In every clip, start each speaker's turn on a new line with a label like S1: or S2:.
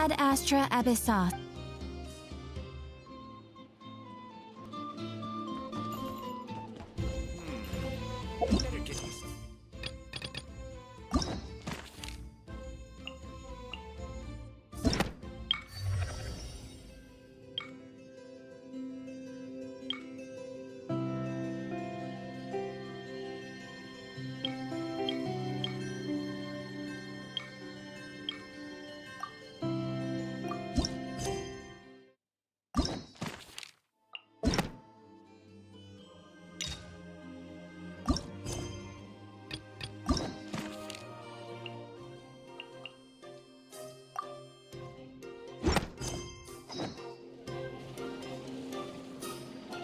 S1: Ad Astra Abyssos.
S2: Better get me some.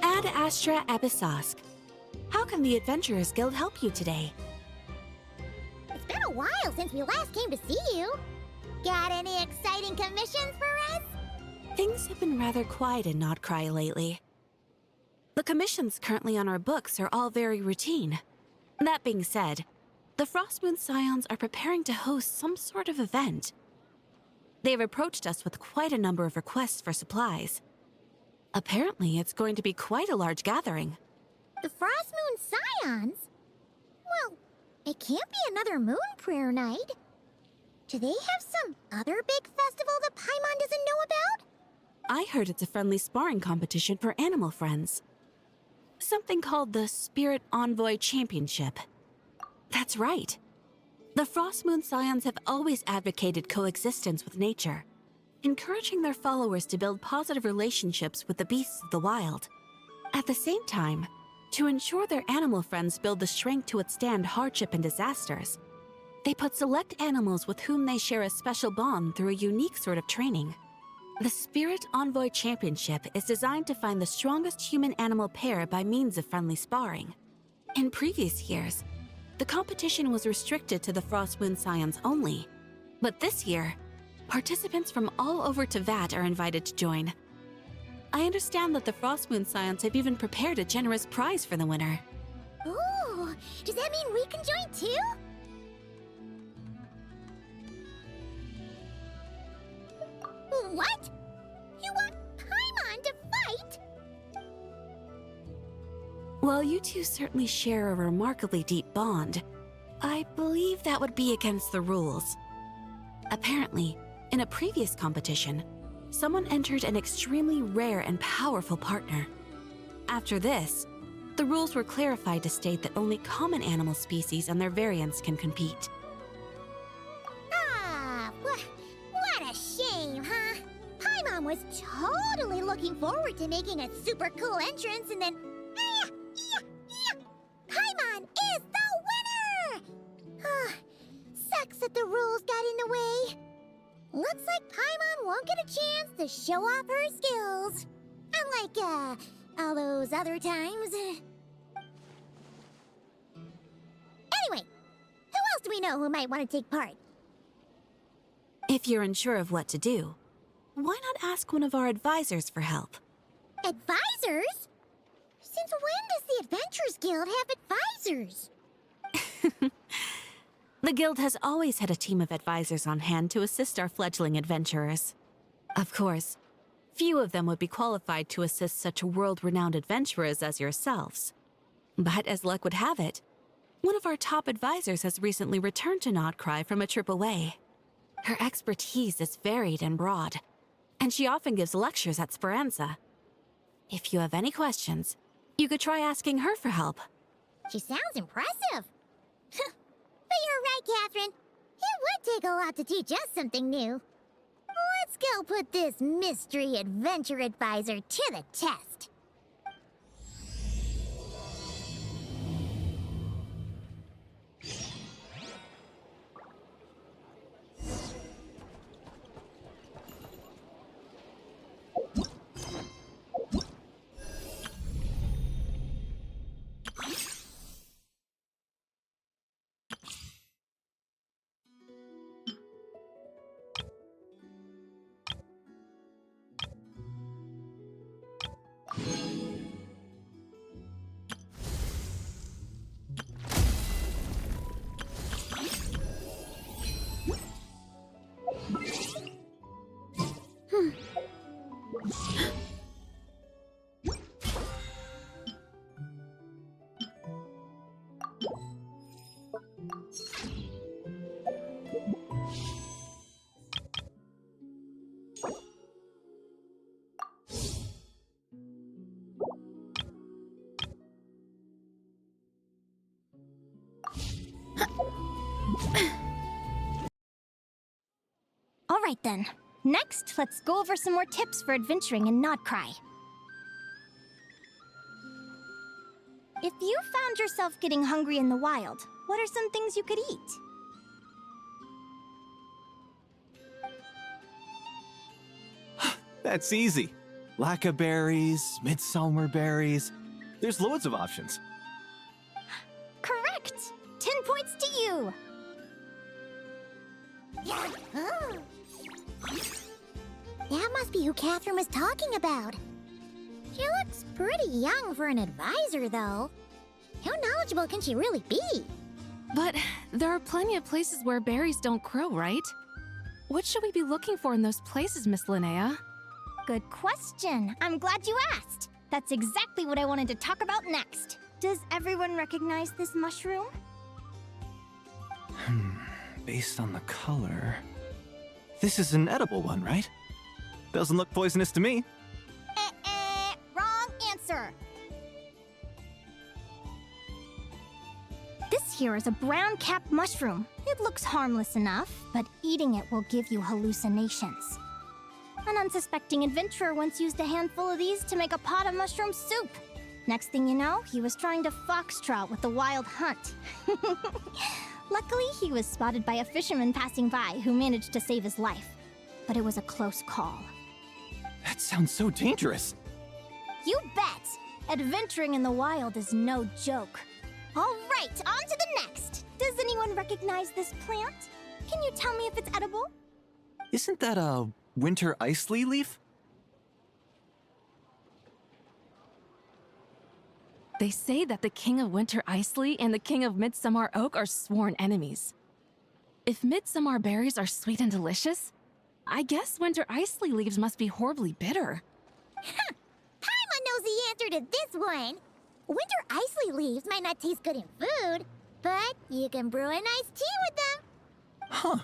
S1: Ad Astra Abyssos. How can the Adventurers Guild help you today?
S3: It's been a while since we last came to see you. Got any exciting commissions for us?
S1: Things have been rather quiet in Nodcry lately. The commissions currently on our books are all very routine. That being said, the Frostmoon Scions are preparing to host some sort of event. They have approached us with quite a number of requests for supplies. Apparently, it's going to be quite a large gathering.
S3: The Frostmoon Scions? Well, it can't be another Moon Prayer Night. Do they have some other big festival that Paimon doesn't know about?
S1: I heard it's a friendly sparring competition for animal friends. Something called the Spirit Envoy Championship. That's right. The Frostmoon Scions have always advocated coexistence with nature, encouraging their followers to build positive relationships with the beasts of the wild. At the same time, to ensure their animal friends build the strength to withstand hardship and disasters, they put select animals with whom they share a special bond through a unique sort of training. The Spirit Envoy Championship is designed to find the strongest human-animal pair by means of friendly sparring. In previous years, the competition was restricted to the Frostmoon Scions only, but this year, participants from all over Tpoward are invited to join. I understand that the Frostmoon Scions have even prepared a generous prize for the winner.
S3: Ooh, does that mean we can join too? What? You want Paimon to fight?
S1: While you two certainly share a remarkably deep bond, I believe that would be against the rules. Apparently, in a previous competition, someone entered an extremely rare and powerful partner. After this, the rules were clarified to state that only common animal species and their variants can compete.
S3: Ah, what a shame, huh? Paimon was totally looking forward to making a super cool entrance, and then... Paimon is the winner! Sucks that the rules got in the way. Looks like Paimon won't get a chance to show off her skills. Unlike, all those other times. Anyway, who else do we know who might want to take part?
S1: If you're unsure of what to do, why not ask one of our advisors for help?
S3: Advisors? Since when does the Adventurers Guild have advisors?
S1: The Guild has always had a team of advisors on hand to assist our fledgling adventurers. Of course, few of them would be qualified to assist such world-renowned adventurers as yourselves. But as luck would have it, one of our top advisors has recently returned to Nodcry from a trip away. Her expertise is varied and broad, and she often gives lectures at Speranza. If you have any questions, you could try asking her for help.
S3: She sounds impressive. But you're right, Catherine. It would take a lot to teach us something new. Let's go put this mystery adventure advisor to the test. All right then. Next, let's go over some more tips for adventuring in Nodcry. If you found yourself getting hungry in the wild, what are some things you could eat?
S4: That's easy. Lacca berries, midsummer berries. There's loads of options.
S3: Correct! 10 points to you! That must be who Catherine was talking about. She looks pretty young for an advisor, though. How knowledgeable can she really be?
S1: But there are plenty of places where berries don't grow, right? What should we be looking for in those places, Miss Linnea?
S3: Good question. I'm glad you asked. That's exactly what I wanted to talk about next. Does everyone recognize this mushroom?
S4: Based on the color... This is an edible one, right? Doesn't look poisonous to me.
S3: Wrong answer. This here is a brown-capped mushroom. It looks harmless enough, but eating it will give you hallucinations. An unsuspecting adventurer once used a handful of these to make a pot of mushroom soup. Next thing you know, he was trying to foxtrot with the wild hunt. Luckily, he was spotted by a fisherman passing by who managed to save his life. But it was a close call.
S4: That sounds so dangerous.
S3: You bet! Adventuring in the wild is no joke. All right, on to the next. Does anyone recognize this plant? Can you tell me if it's edible?
S4: Isn't that a winter ice leaf?
S1: They say that the King of Winter Isley and the King of Midsummer Oak are sworn enemies. If midsummer berries are sweet and delicious, I guess Winter Isley leaves must be horribly bitter.
S3: Paimon knows the answer to this one. Winter Isley leaves might not taste good in food, but you can brew a nice tea with them.
S4: Huh.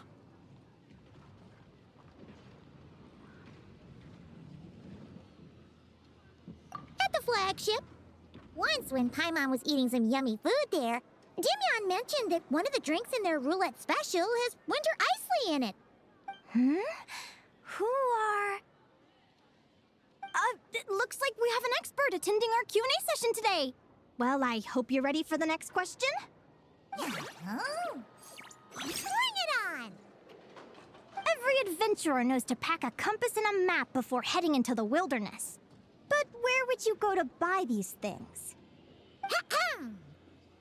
S3: At the flagship. Once, when Paimon was eating some yummy food there, Dimyon mentioned that one of the drinks in their roulette special has Winter Isley in it. Who are... it looks like we have an expert attending our Q&A session today. Well, I hope you're ready for the next question. Bring it on! Every adventurer knows to pack a compass and a map before heading into the wilderness. But where would you go to buy these things?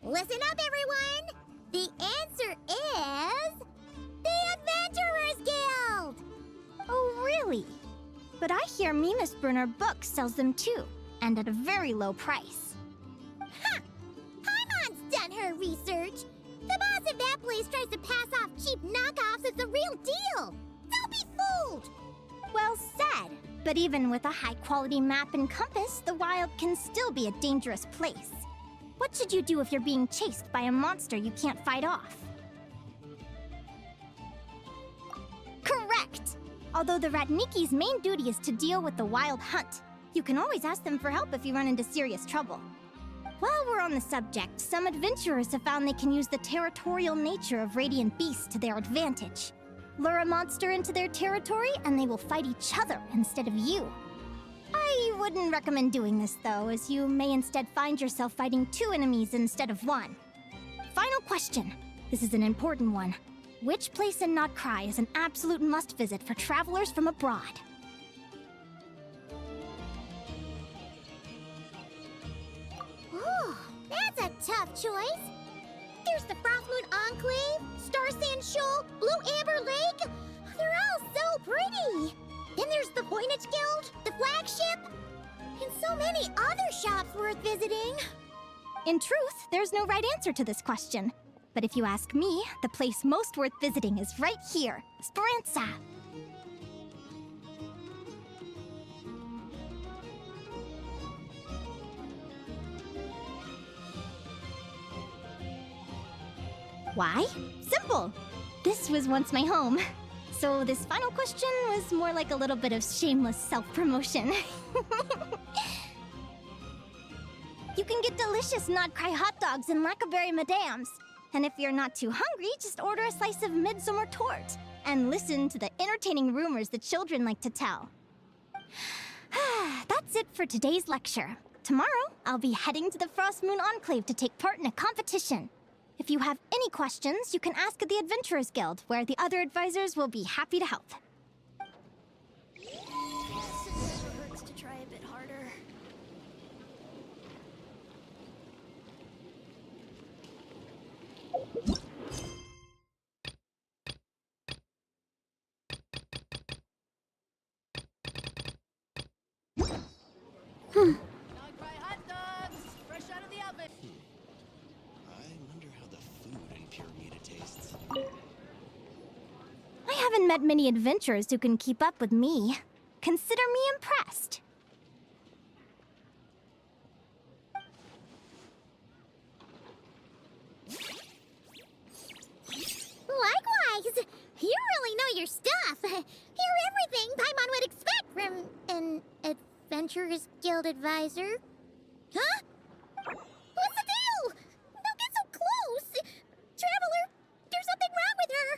S3: Listen up, everyone! The answer is... the Adventurers Guild! Oh, really? But I hear Mimas Brunner Books sells them too, and at a very low price. Ha! Paimon's done her research! The boss of that place tries to pass off cheap knockoffs as the real deal! Don't be fooled! Well said. But even with a high-quality map and compass, the wild can still be a dangerous place. What should you do if you're being chased by a monster you can't fight off? Correct! Although the Ratniki's main duty is to deal with the wild hunt, you can always ask them for help if you run into serious trouble. While we're on the subject, some adventurers have found they can use the territorial nature of radiant beasts to their advantage. Lure a monster into their territory, and they will fight each other instead of you. I wouldn't recommend doing this, though, as you may instead find yourself fighting two enemies instead of one. Final question. This is an important one. Which place in Nodcry is an absolute must-visit for travelers from abroad? Ooh, that's a tough choice. There's the Frostmoon Enclave, Star Sand Shoal, Blue Amber Lake. They're all so pretty. Then there's the Voynich Guild, the flagship, and so many other shops worth visiting. In truth, there's no right answer to this question. But if you ask me, the place most worth visiting is right here, Speranza. Why? Simple. This was once my home. So this final question was more like a little bit of shameless self-promotion. You can get delicious Not Cry hot dogs and Lackaberry Madams. And if you're not too hungry, just order a slice of midsummer tort. And listen to the entertaining rumors the children like to tell. That's it for today's lecture. Tomorrow, I'll be heading to the Frost Moon Enclave to take part in a competition. If you have any questions, you can ask at the Adventurers Guild, where the other advisors will be happy to help.
S5: It never hurts to try a bit harder.
S2: Non-cry hot dogs, fresh out of the oven.
S6: I wonder how the food in Pyramida tastes.
S3: I haven't met many adventurers who can keep up with me. Consider me impressed.
S7: Likewise! You really know your stuff. You're everything Paimon would expect from an Adventurers Guild advisor. Huh? What's the deal? Don't get so close! Traveler, there's something wrong with her!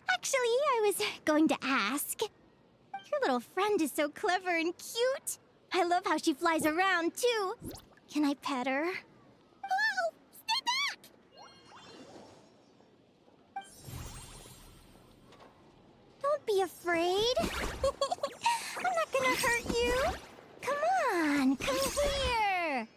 S3: Actually, I was going to ask. Your little friend is so clever and cute. I love how she flies around, too. Can I pet her?
S7: Hello! Stay back!
S3: Don't be afraid. I'm not gonna hurt you. Come on, come here.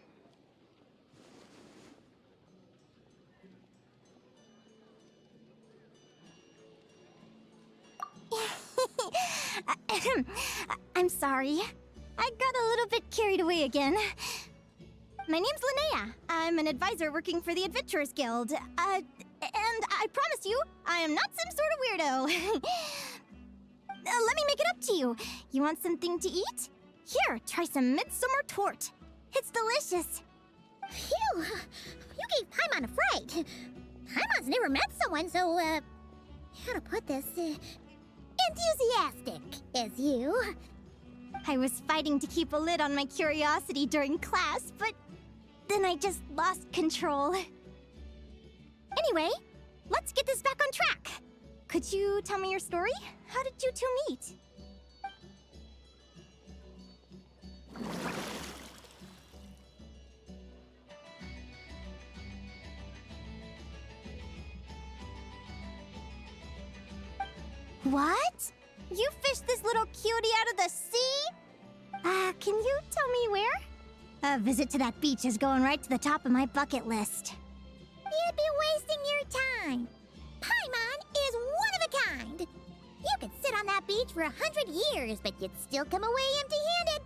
S3: I'm sorry. I got a little bit carried away again. My name's Linnea. I'm an advisor working for the Adventurers Guild. And I promise you, I am not some sort of weirdo. Let me make it up to you. You want something to eat? Here, try some midsummer tort. It's delicious.
S7: Phew! You gave Paimon a fright. Paimon's never met someone so, how to put this, enthusiastic as you.
S3: I was fighting to keep a lid on my curiosity during class, but then I just lost control. Anyway, let's get this back on track. Could you tell me your story? How did you two meet? What? You fished this little cutie out of the sea? Can you tell me where? A visit to that beach is going right to the top of my bucket list.
S7: You'd be wasting your time. Paimon is one of a kind. You could sit on that beach for 100 years, but you'd still come away empty-handed.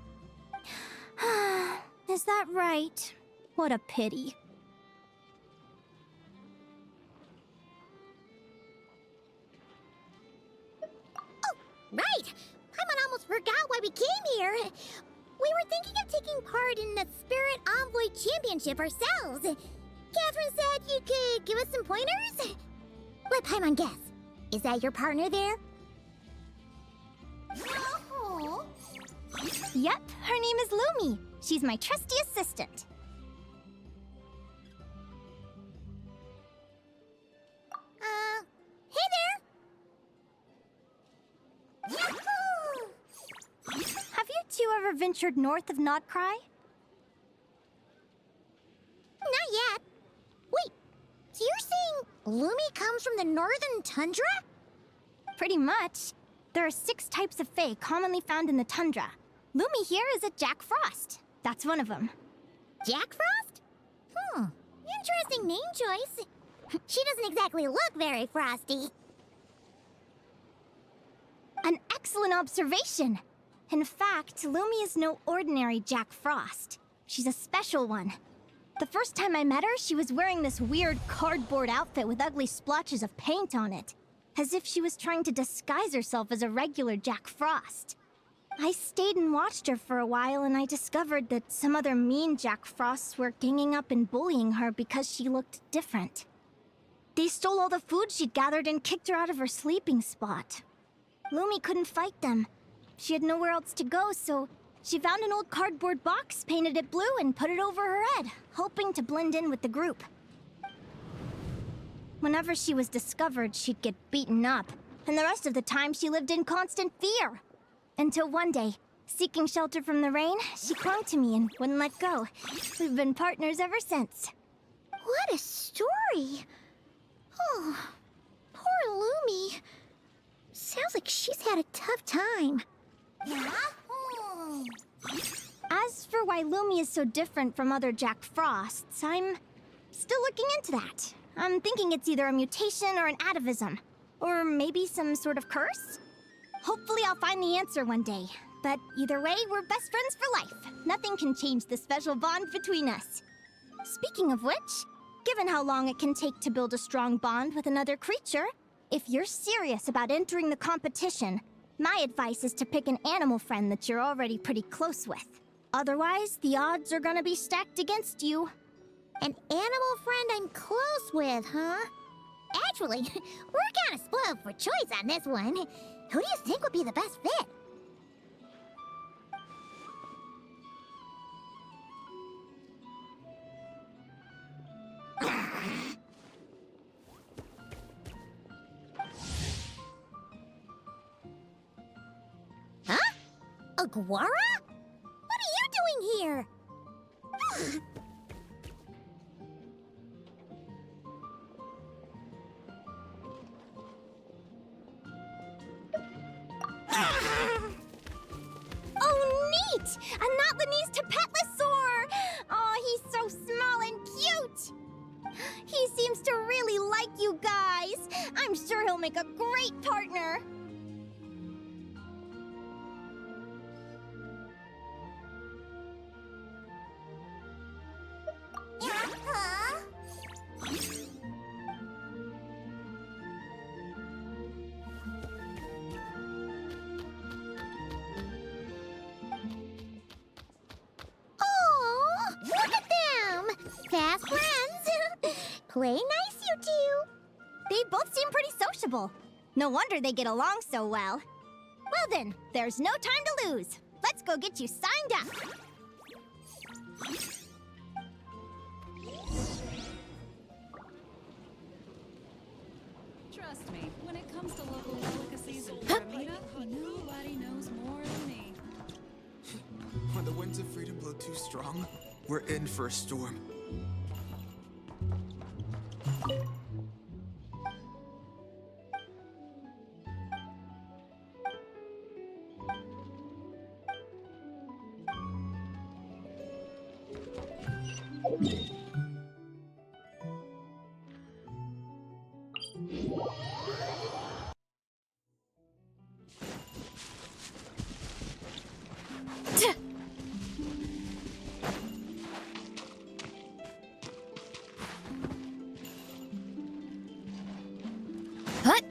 S3: Is that right? What a pity.
S7: Right! Paimon almost forgot why we came here. We were thinking of taking part in the Spirit Envoy Championship ourselves. Catherine said you could give us some pointers? Let Paimon guess. Is that your partner there?
S3: Oh. Yep, her name is Lumi. She's my trusty assistant.
S7: Hey there! Yahoo!
S3: Have you two ever ventured north of Notcry?
S7: Not yet. Wait, so you're saying Lumi comes from the northern tundra?
S3: Pretty much. There are 6 types of fae commonly found in the tundra. Lumi here is a Jack Frost. That's one of them.
S7: Jack Frost? Interesting name choice. She doesn't exactly look very frosty.
S3: An excellent observation. In fact, Lumi is no ordinary Jack Frost. She's a special one. The first time I met her, she was wearing this weird cardboard outfit with ugly splotches of paint on it, as if she was trying to disguise herself as a regular Jack Frost. I stayed and watched her for a while, and I discovered that some other mean Jack Frosts were ganging up and bullying her because she looked different. They stole all the food she'd gathered and kicked her out of her sleeping spot. Lumi couldn't fight them. She had nowhere else to go, so she found an old cardboard box, painted it blue, and put it over her head, hoping to blend in with the group. Whenever she was discovered, she'd get beaten up, and the rest of the time she lived in constant fear. Until one day, seeking shelter from the rain, she clung to me and wouldn't let go. We've been partners ever since.
S7: What a story! Oh, poor Lumi. Sounds like she's had a tough time. Yeah?
S3: As for why Lumi is so different from other Jack Frosts, I'm still looking into that. I'm thinking it's either a mutation or an atavism. Or maybe some sort of curse? Hopefully I'll find the answer one day. But either way, we're best friends for life. Nothing can change the special bond between us. Speaking of which, given how long it can take to build a strong bond with another creature, if you're serious about entering the competition, my advice is to pick an animal friend that you're already pretty close with. Otherwise, the odds are gonna be stacked against you.
S7: An animal friend I'm close with, huh? Actually, we're kinda spoiled for choice on this one. Who do you think would be the best fit? Huh? Aguara? What are you doing here?
S3: Oh, neat! A Notlanese Tpoward! Oh, he's so small and cute! He seems to really like you guys. I'm sure he'll make a great partner.
S7: Huh? Oh, look at them! Fast friends! Play nice, you two!
S3: They both seem pretty sociable. No wonder they get along so well. Well then, there's no time to lose. Let's go get you signed up.
S2: Trust me, when it comes to local delicacies in Paramita, nobody knows more than me.
S8: When the winds of freedom blow too strong, we're in for a storm.
S3: What?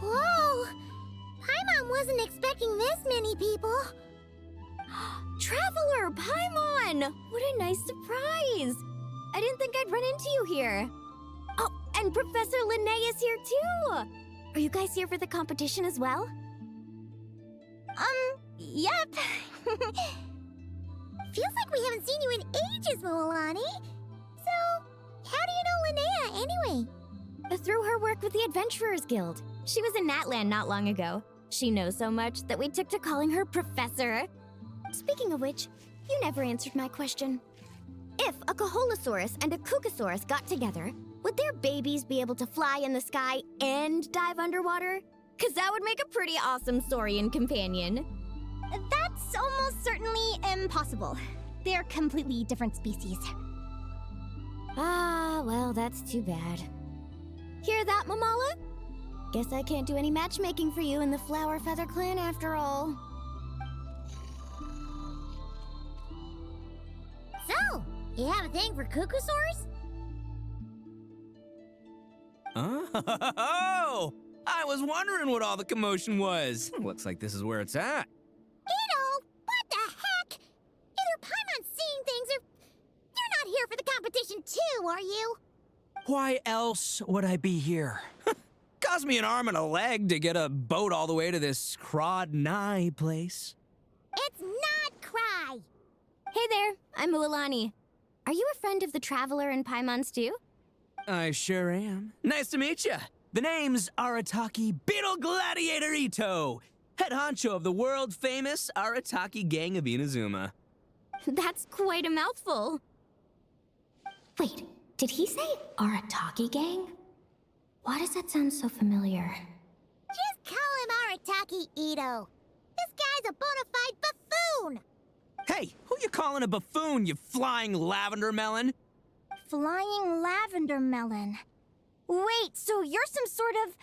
S7: Whoa! Paimon wasn't expecting this many people.
S3: Traveler, Paimon! What a nice surprise! I didn't think I'd run into you here. Oh, and Professor Linnae is here too! Are you guys here for the competition as well? Yep.
S7: Feels like we haven't seen you in ages, Moalani. So, how do you know Linnea anyway?
S3: Through her work with the Adventurers Guild. She was in Natland not long ago. She knows so much that we took to calling her Professor. Speaking of which, you never answered my question. If a Kaholosaurus and a Kukasaurus got together, would their babies be able to fly in the sky and dive underwater? 'Cause that would make a pretty awesome saurian companion. That's almost certainly impossible. They're completely different species. Ah, well, that's too bad. Hear that, Mamala? Guess I can't do any matchmaking for you in the Flower Feather Clan after all.
S7: So, you have a thing for Kukusaurs?
S9: Oh! I was wondering what all the commotion was. Looks like this is where it's at.
S7: Ito, what the heck? Either Paimon's seeing things or you're not here for the competition too, are you?
S9: Why else would I be here? Cost me an arm and a leg to get a boat all the way to this Crawd-Nye place.
S7: It's not Cry.
S3: Hey there, I'm Ualani. Are you a friend of the Traveler and Paimon Stew?
S9: I sure am. Nice to meet you. The name's Arataki Beetle Gladiator Ito, head honcho of the world-famous Arataki Gang of Inazuma.
S3: That's quite a mouthful. Wait, did he say Arataki Gang? Why does that sound so familiar?
S7: Just call him Arataki Ito. This guy's a bona fide buffoon.
S9: Hey, who you calling a buffoon, you flying lavender melon?
S3: Flying lavender melon. Wait, so you're some sort of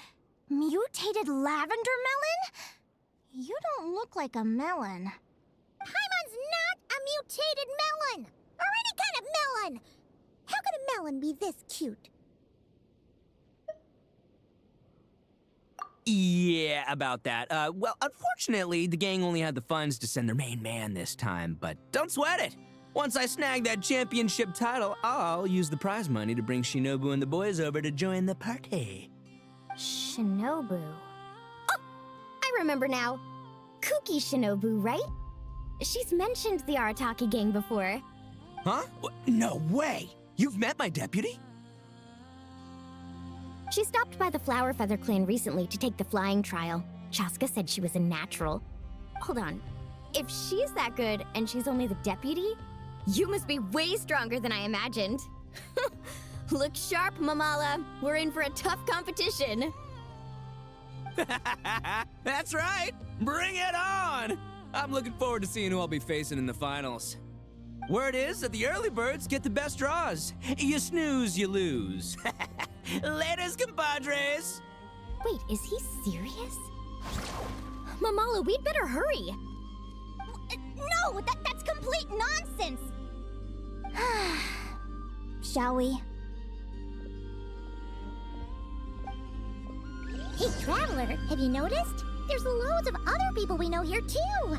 S3: mutated lavender melon? You don't look like a melon.
S7: Paimon's not a mutated melon, or any kind of melon. How could a melon be this cute?
S9: Yeah, about that. Well, unfortunately, the gang only had the funds to send their main man this time, but don't sweat it. Once I snag that championship title, I'll use the prize money to bring Shinobu and the boys over to join the party.
S3: Shinobu. Oh, I remember now. Kuki Shinobu, right? She's mentioned the Arataki Gang before.
S9: Huh? No way! You've met my deputy?
S3: She stopped by the Flower Feather clan recently to take the flying trial. Chaska said she was a natural. Hold on. If she's that good and she's only the deputy, you must be way stronger than I imagined. Look sharp, Mamala. We're in for a tough competition.
S9: That's right! Bring it on! I'm looking forward to seeing who I'll be facing in the finals. Word is that the early birds get the best draws. You snooze, you lose. Laters, compadres!
S3: Wait, is he serious? Mamala, we'd better hurry.
S7: No, that's complete nonsense.
S3: Shall we?
S7: Hey, Traveler, have you noticed? There's loads of other people we know here, too.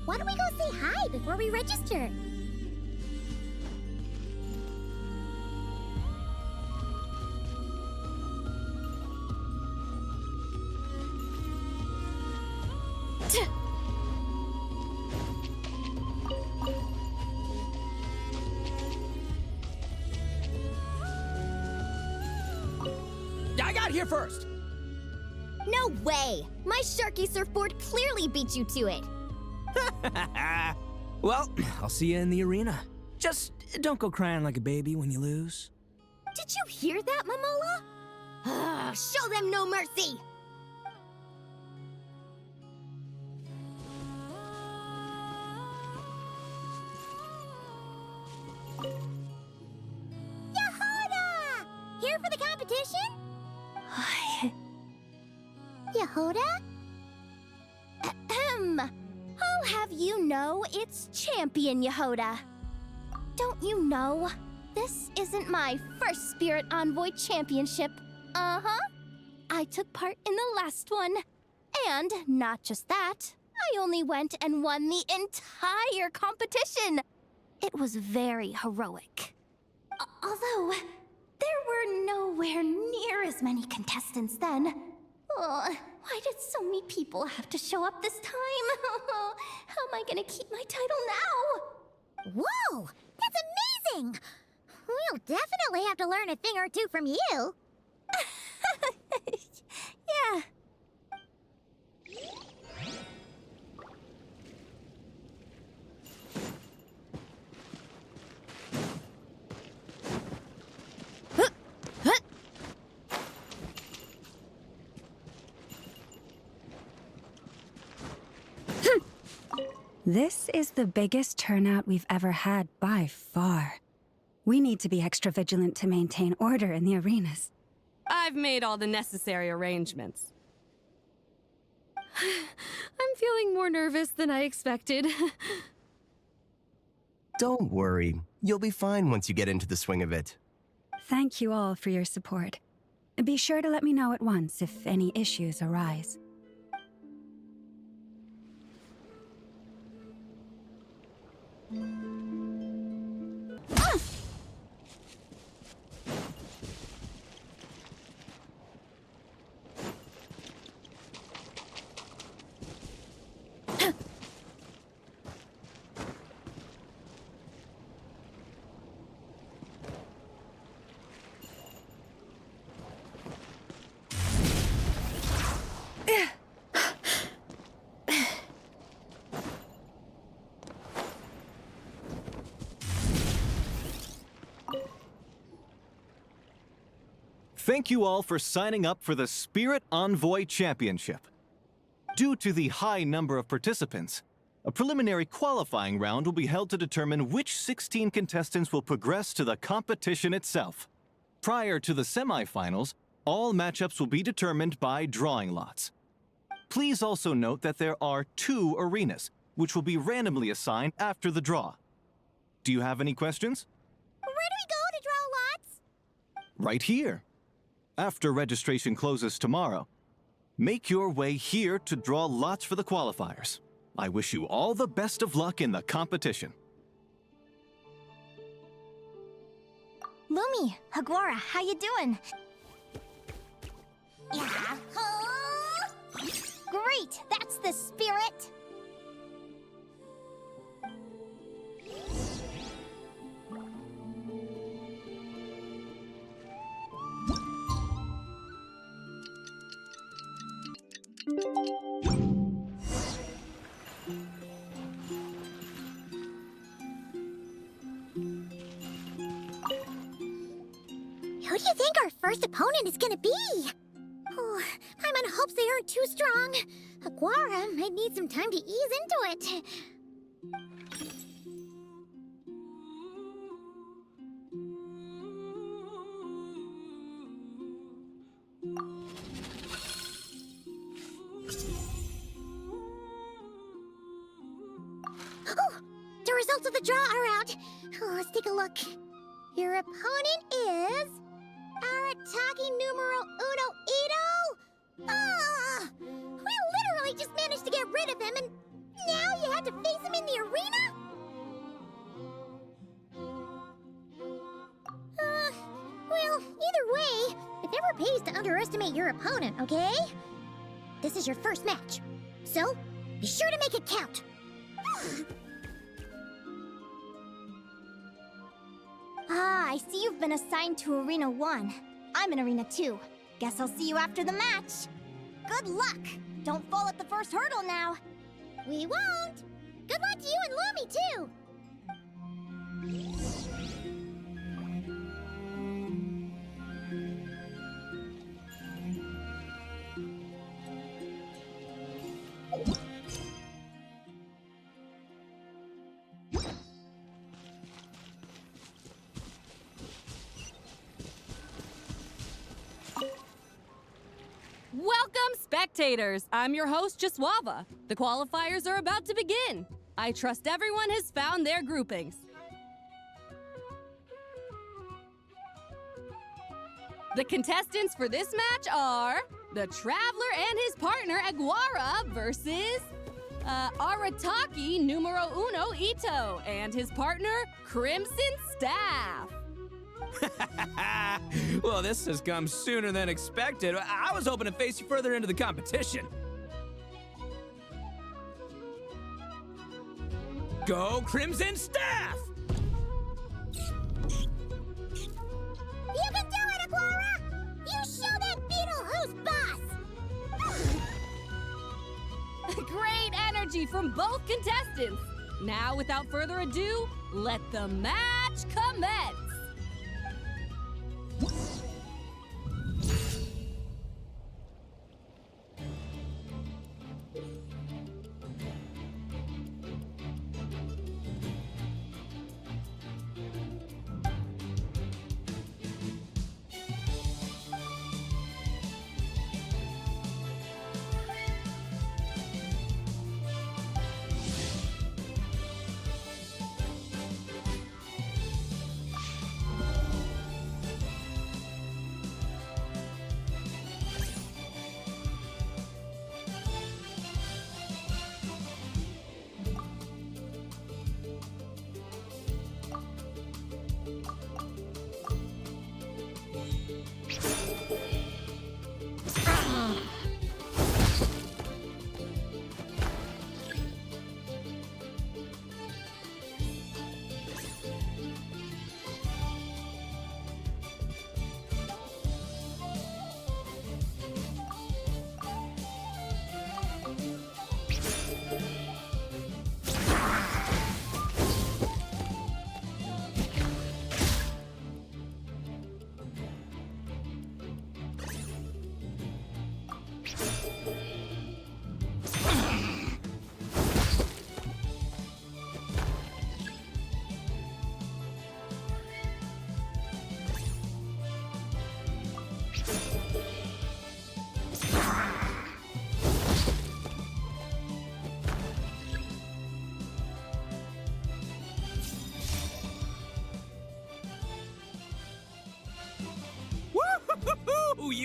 S7: Why don't we go say hi before we register?
S9: I got here first!
S3: No way! My Sharky surfboard clearly beat you to it.
S9: Well, I'll see you in the arena. Just don't go crying like a baby when you lose.
S3: Did you hear that, Mamola? Show them no mercy!
S7: Yehoda! Here for the competition? Yehoda?
S3: Ahem. I'll have you know it's Champion Yehoda. Don't you know? This isn't my first Spirit Envoy Championship. Uh-huh. I took part in the last one. And not just that, I only went and won the entire competition. It was very heroic. Although, there were nowhere near as many contestants then. Why did so many people have to show up this time? How am I gonna keep my title now?
S7: Whoa! That's amazing! We'll definitely have to learn a thing or two from you.
S3: Yeah.
S10: This is the biggest turnout we've ever had by far. We need to be extra vigilant to maintain order in the arenas.
S2: I've made all the necessary arrangements. I'm feeling more nervous than I expected.
S11: Don't worry. You'll be fine once you get into the swing of it.
S10: Thank you all for your support. Be sure to let me know at once if any issues arise.
S4: Thank you all for signing up for the Spirit Envoy Championship. Due to the high number of participants, a preliminary qualifying round will be held to determine which 16 contestants will progress to the competition itself. Prior to the semifinals, all matchups will be determined by drawing lots. Please also note that there are 2 arenas, which will be randomly assigned after the draw. Do you have any questions?
S3: Where do we go to draw lots?
S4: Right here. After registration closes tomorrow, make your way here to draw lots for the qualifiers. I wish you all the best of luck in the competition.
S5: Lumi, Haguara, how you doing?
S3: Yahoo!
S5: Great, that's the spirit.
S3: Who do you think our first opponent is gonna be? Oh, Paimon hopes they aren't too strong. Aguara might need some time to ease into it. Oh, the results of the draw are out. Oh, let's take a look. Your opponent is Arataki numero uno Ito? Ah! We literally just managed to get rid of him, and now you have to face him in the arena? Well, either way, it never pays to underestimate your opponent, okay? This is your first match, so be sure to make it count.
S5: Ah, I see you've been assigned to Arena 1. I'm in Arena 2. Guess I'll see you after the match. Good luck! Don't fall at the first hurdle now.
S3: We won't! Good luck to you and Lumi, too!
S2: Welcome, spectators! I'm your host, Jaswava. The qualifiers are about to begin. I trust everyone has found their groupings. The contestants for this match are the Traveler and his partner, Aguara, versus Arataki numero uno Ito and his partner, Crimson Staff.
S9: Well, this has come sooner than expected. I was hoping to face you further into the competition. Go Crimson Staff!
S3: You can do it, Aguara! You show that beetle who's boss!
S2: Great energy from both contestants. Now, without further ado, let the match commence.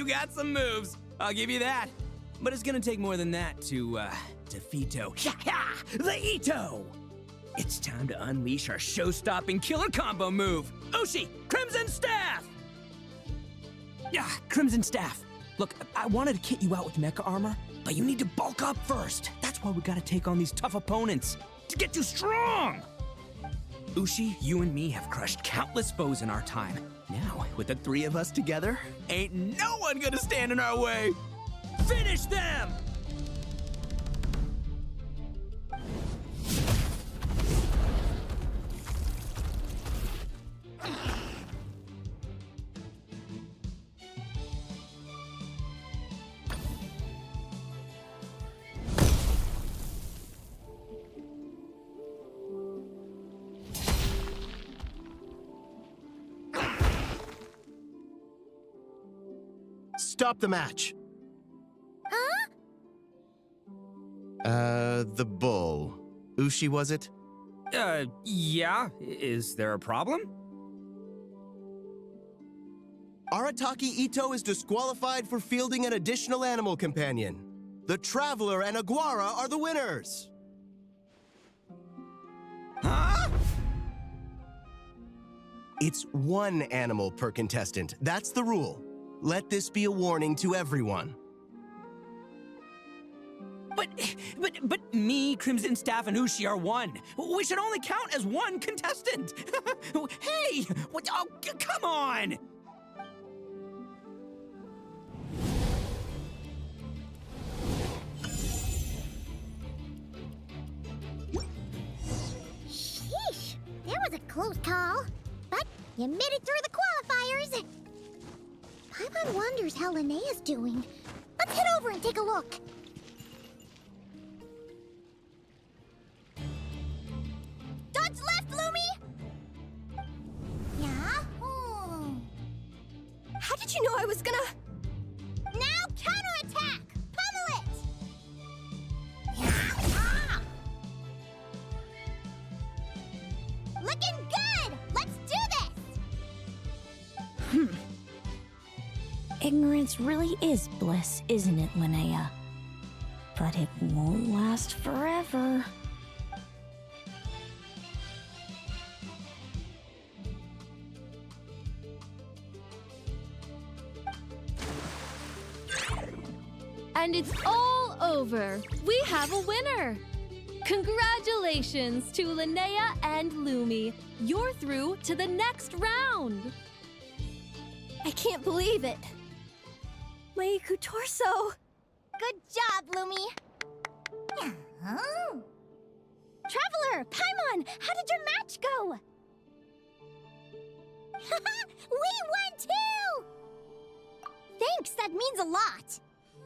S9: You got some moves, I'll give you that. But it's gonna take more than that to defeat the Ito! It's time to unleash our show-stopping killer combo move, Ushi, Crimson Staff! Yeah, Crimson Staff. Look, I wanted to kit you out with mecha armor, but you need to bulk up first. That's why we gotta take on these tough opponents, to get you strong! Ushi, you and me have crushed countless foes in our time. Now, with the three of us together, ain't no one gonna stand in our way! Finish them!
S11: Stop the match.
S7: Huh?
S11: The bull. Ushi, was it?
S9: Yeah. Is there a problem?
S11: Arataki Ito is disqualified for fielding an additional animal companion. The Traveler and Aguara are the winners.
S9: Huh?
S11: It's one animal per contestant. That's the rule. Let this be a warning to everyone.
S9: But me, Crimson Staff, and Ushi are one. We should only count as one contestant. Hey, what? Oh, come on!
S7: Sheesh, that was a close call. But you made it through the qualifiers. Paimon wonders how Linnea's doing. Let's head over and take a look. Dodge left, Lumi! Yeah?
S5: How did you know I was gonna...
S7: Now counterattack! Pummel it! Yeah. Looking good! Let's do this!
S1: Ignorance really is bliss, isn't it, Linnea? But it won't last forever.
S2: And it's all over. We have a winner. Congratulations to Linnea and Lumi. You're through to the next round.
S5: I can't believe it. My torso.
S7: Good job, Lumi. Oh.
S5: Traveler, Paimon, how did your match go?
S7: We won too!
S5: Thanks, that means a lot.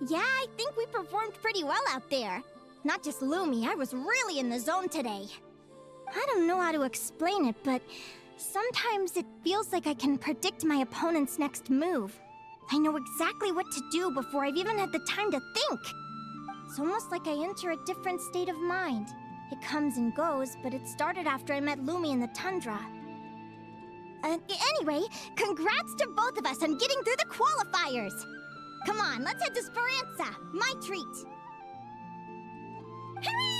S5: Yeah, I think we performed pretty well out there. Not just Lumi, I was really in the zone today. I don't know how to explain it, but sometimes it feels like I can predict my opponent's next move. I know exactly what to do before I've even had the time to think. It's almost like I enter a different state of mind. It comes and goes, but it started after I met Lumi in the tundra. Anyway, congrats to both of us on getting through the qualifiers! Come on, let's head to Speranza, my treat!
S7: Hooray!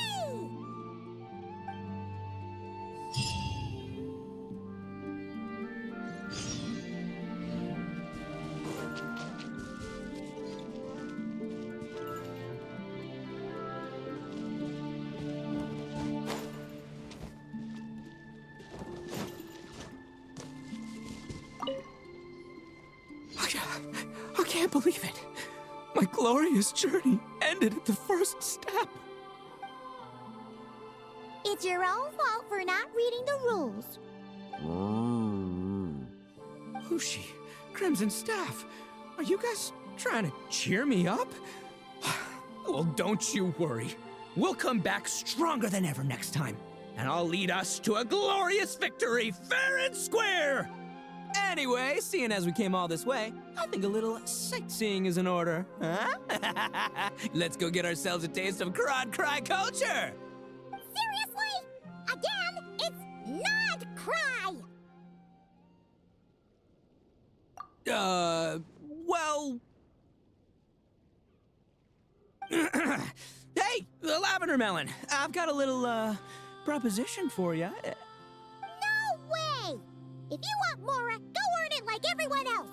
S9: I can't believe it. My glorious journey ended at the first step.
S7: It's your own fault for not reading the rules.
S9: Ushi, Crimson Staff, are you guys trying to cheer me up? Well, don't you worry. We'll come back stronger than ever next time, and I'll lead us to a glorious victory fair and square! Anyway, seeing as we came all this way, I think a little sightseeing is in order, huh? Let's go get ourselves a taste of Crod Cry culture!
S7: Seriously? Again, it's not cry!
S9: Well, Hey, the lavender melon. I've got a little, proposition for you.
S7: No way! If you want Mora, go earn it like everyone else!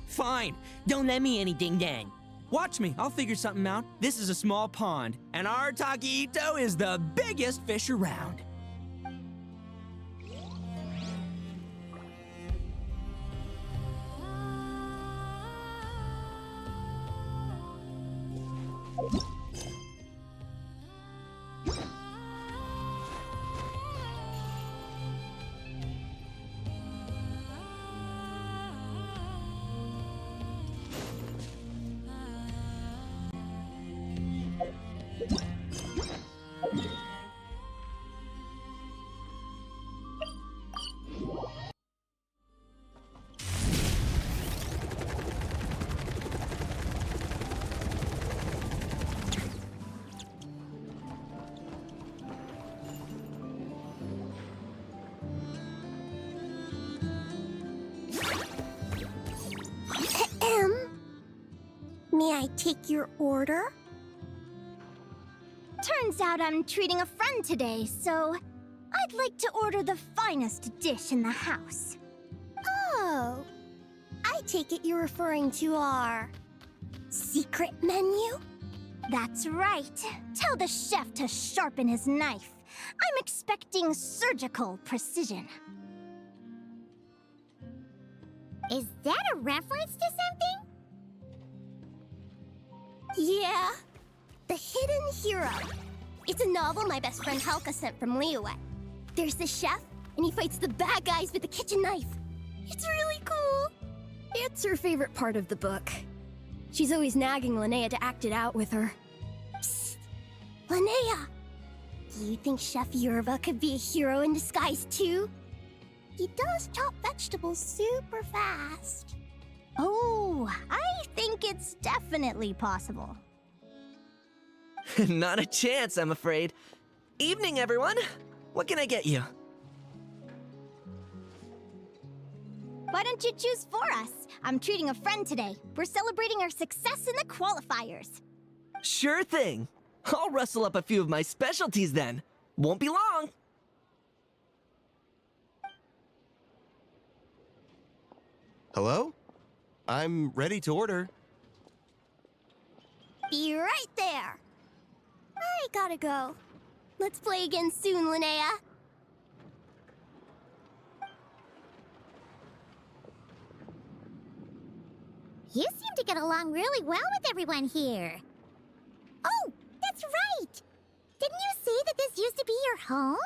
S9: Fine. Don't let me any ding-dang. Watch me. I'll figure something out. This is a small pond, and Arataki Ito is the biggest fish around.
S5: May I take your order? Turns out I'm treating a friend today, so I'd like to order the finest dish in the house.
S3: Oh, I take it you're referring to our secret menu?
S5: That's right. Tell the chef to sharpen his knife. I'm expecting surgical precision.
S7: Is that a reference to something?
S3: Yeah, The Hidden Hero. It's a novel my best friend Halka sent from Liyue. There's the chef, and he fights the bad guys with a kitchen knife. It's really cool. It's her favorite part of the book. She's always nagging Linnea to act it out with her. Psst! Linnea! Do you think Chef Yerba could be a hero in disguise too? He does chop vegetables super fast.
S5: Oh, I think it's definitely possible.
S12: Not a chance, I'm afraid. Evening, everyone. What can I get you?
S5: Why don't you choose for us? I'm treating a friend today. We're celebrating our success in the qualifiers.
S12: Sure thing. I'll rustle up a few of my specialties then. Won't be long.
S11: Hello? I'm ready to order.
S3: Be right there. I gotta go. Let's play again soon, Linnea.
S7: You seem to get along really well with everyone here. Oh, that's right! Didn't you say that this used to be your home?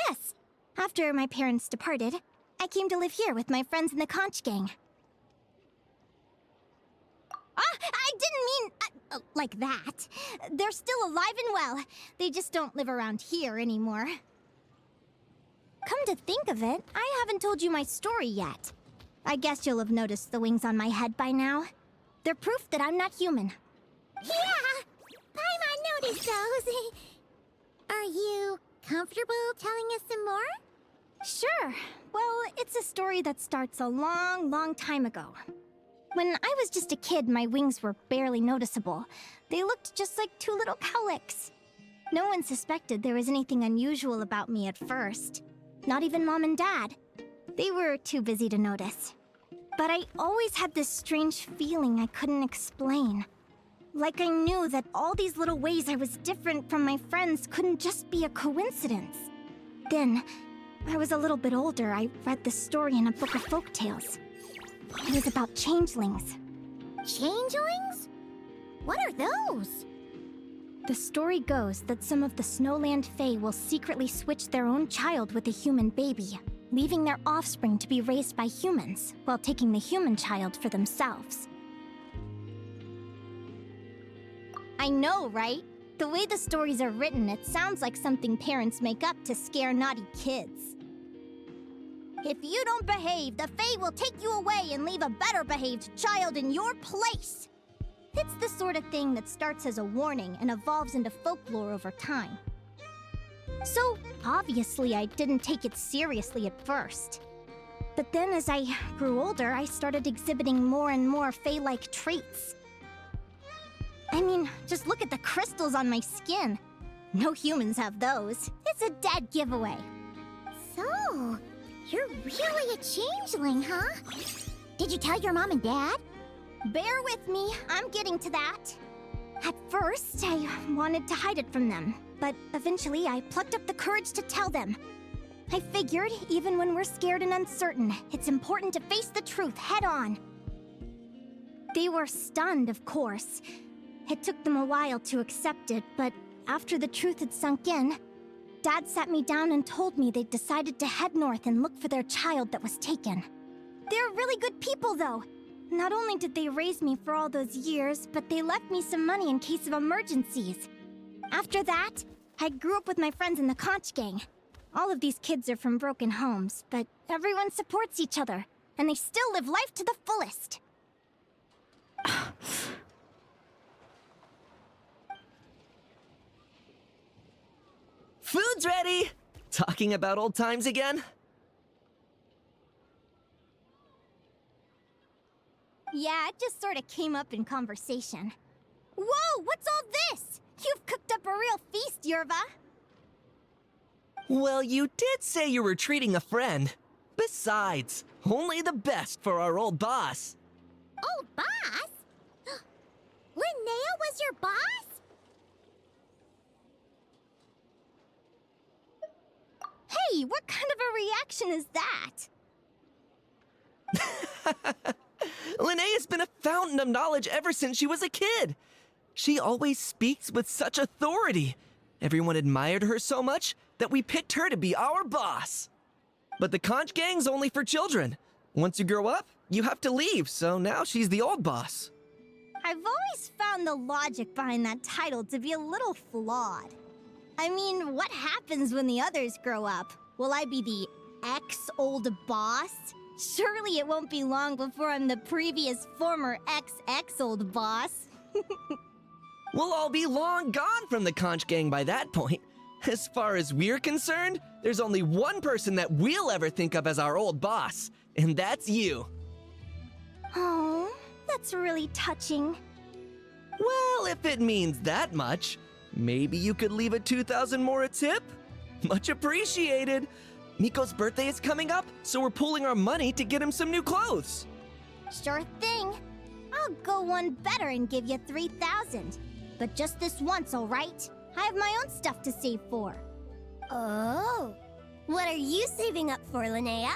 S5: Yes. After my parents departed, I came to live here with my friends in the conch gang. I didn't mean like that. They're still alive and well. They just don't live around here anymore. Come to think of it, I haven't told you my story yet. I guess you'll have noticed the wings on my head by now. They're proof that I'm not human.
S7: Yeah! Paimon noticed those. Are you comfortable telling us some more?
S5: Sure. Well, it's a story that starts a long, long time ago. When I was just a kid, my wings were barely noticeable. They looked just like two little cowlicks. No one suspected there was anything unusual about me at first. Not even Mom and Dad. They were too busy to notice. But I always had this strange feeling I couldn't explain. Like I knew that all these little ways I was different from my friends couldn't just be a coincidence. Then, I was a little bit older, I read this story in a book of folktales. It was about changelings.
S7: Changelings? What are those?
S5: The story goes that some of the Snowland Fae will secretly switch their own child with a human baby, leaving their offspring to be raised by humans, while taking the human child for themselves. I know, right? The way the stories are written, it sounds like something parents make up to scare naughty kids. If you don't behave, the Fae will take you away and leave a better-behaved child in your place. It's the sort of thing that starts as a warning and evolves into folklore over time. So, obviously I didn't take it seriously at first. But then as I grew older, I started exhibiting more and more Fae-like traits. I mean, just look at the crystals on my skin. No humans have those. It's a dead giveaway.
S3: So, you're really a changeling, huh? Did you tell your mom and dad?
S5: Bear with me, I'm getting to that. At first, I wanted to hide it from them, but eventually I plucked up the courage to tell them. I figured, even when we're scared and uncertain, it's important to face the truth head on. They were stunned, of course. It took them a while to accept it, but after the truth had sunk in, Dad sat me down and told me they'd decided to head north and look for their child that was taken. They're really good people, though. Not only did they raise me for all those years, but they left me some money in case of emergencies. After that, I grew up with my friends in the Conch Gang. All of these kids are from broken homes, but everyone supports each other, and they still live life to the fullest.
S12: Food's ready! Talking about old times again?
S5: Yeah, it just sort of came up in conversation. Whoa, what's all this? You've cooked up a real feast, Yerva.
S12: Well, you did say you were treating a friend. Besides, only the best for our old boss.
S3: Old boss? Linnea was your boss?
S5: Hey, what kind of a reaction is that?
S12: Linnea's been a fountain of knowledge ever since she was a kid. She always speaks with such authority. Everyone admired her so much that we picked her to be our boss. But the Conch Gang's only for children. Once you grow up, you have to leave, so now she's the old boss.
S5: I've always found the logic behind that title to be a little flawed. I mean, what happens when the others grow up? Will I be the ex-old boss? Surely it won't be long before I'm the previous former ex-old boss.
S12: We'll all be long gone from the Conch Gang by that point. As far as we're concerned, there's only one person that we'll ever think of as our old boss, and that's you.
S5: Oh, that's really touching.
S12: Well, if it means that much, maybe you could leave a 2,000 more a tip? Much appreciated. Miko's birthday is coming up, so we're pooling our money to get him some new clothes.
S5: Sure thing. I'll go one better and give you 3,000. But just this once, all right? I have my own stuff to save for.
S3: Oh. What are you saving up for, Linnea?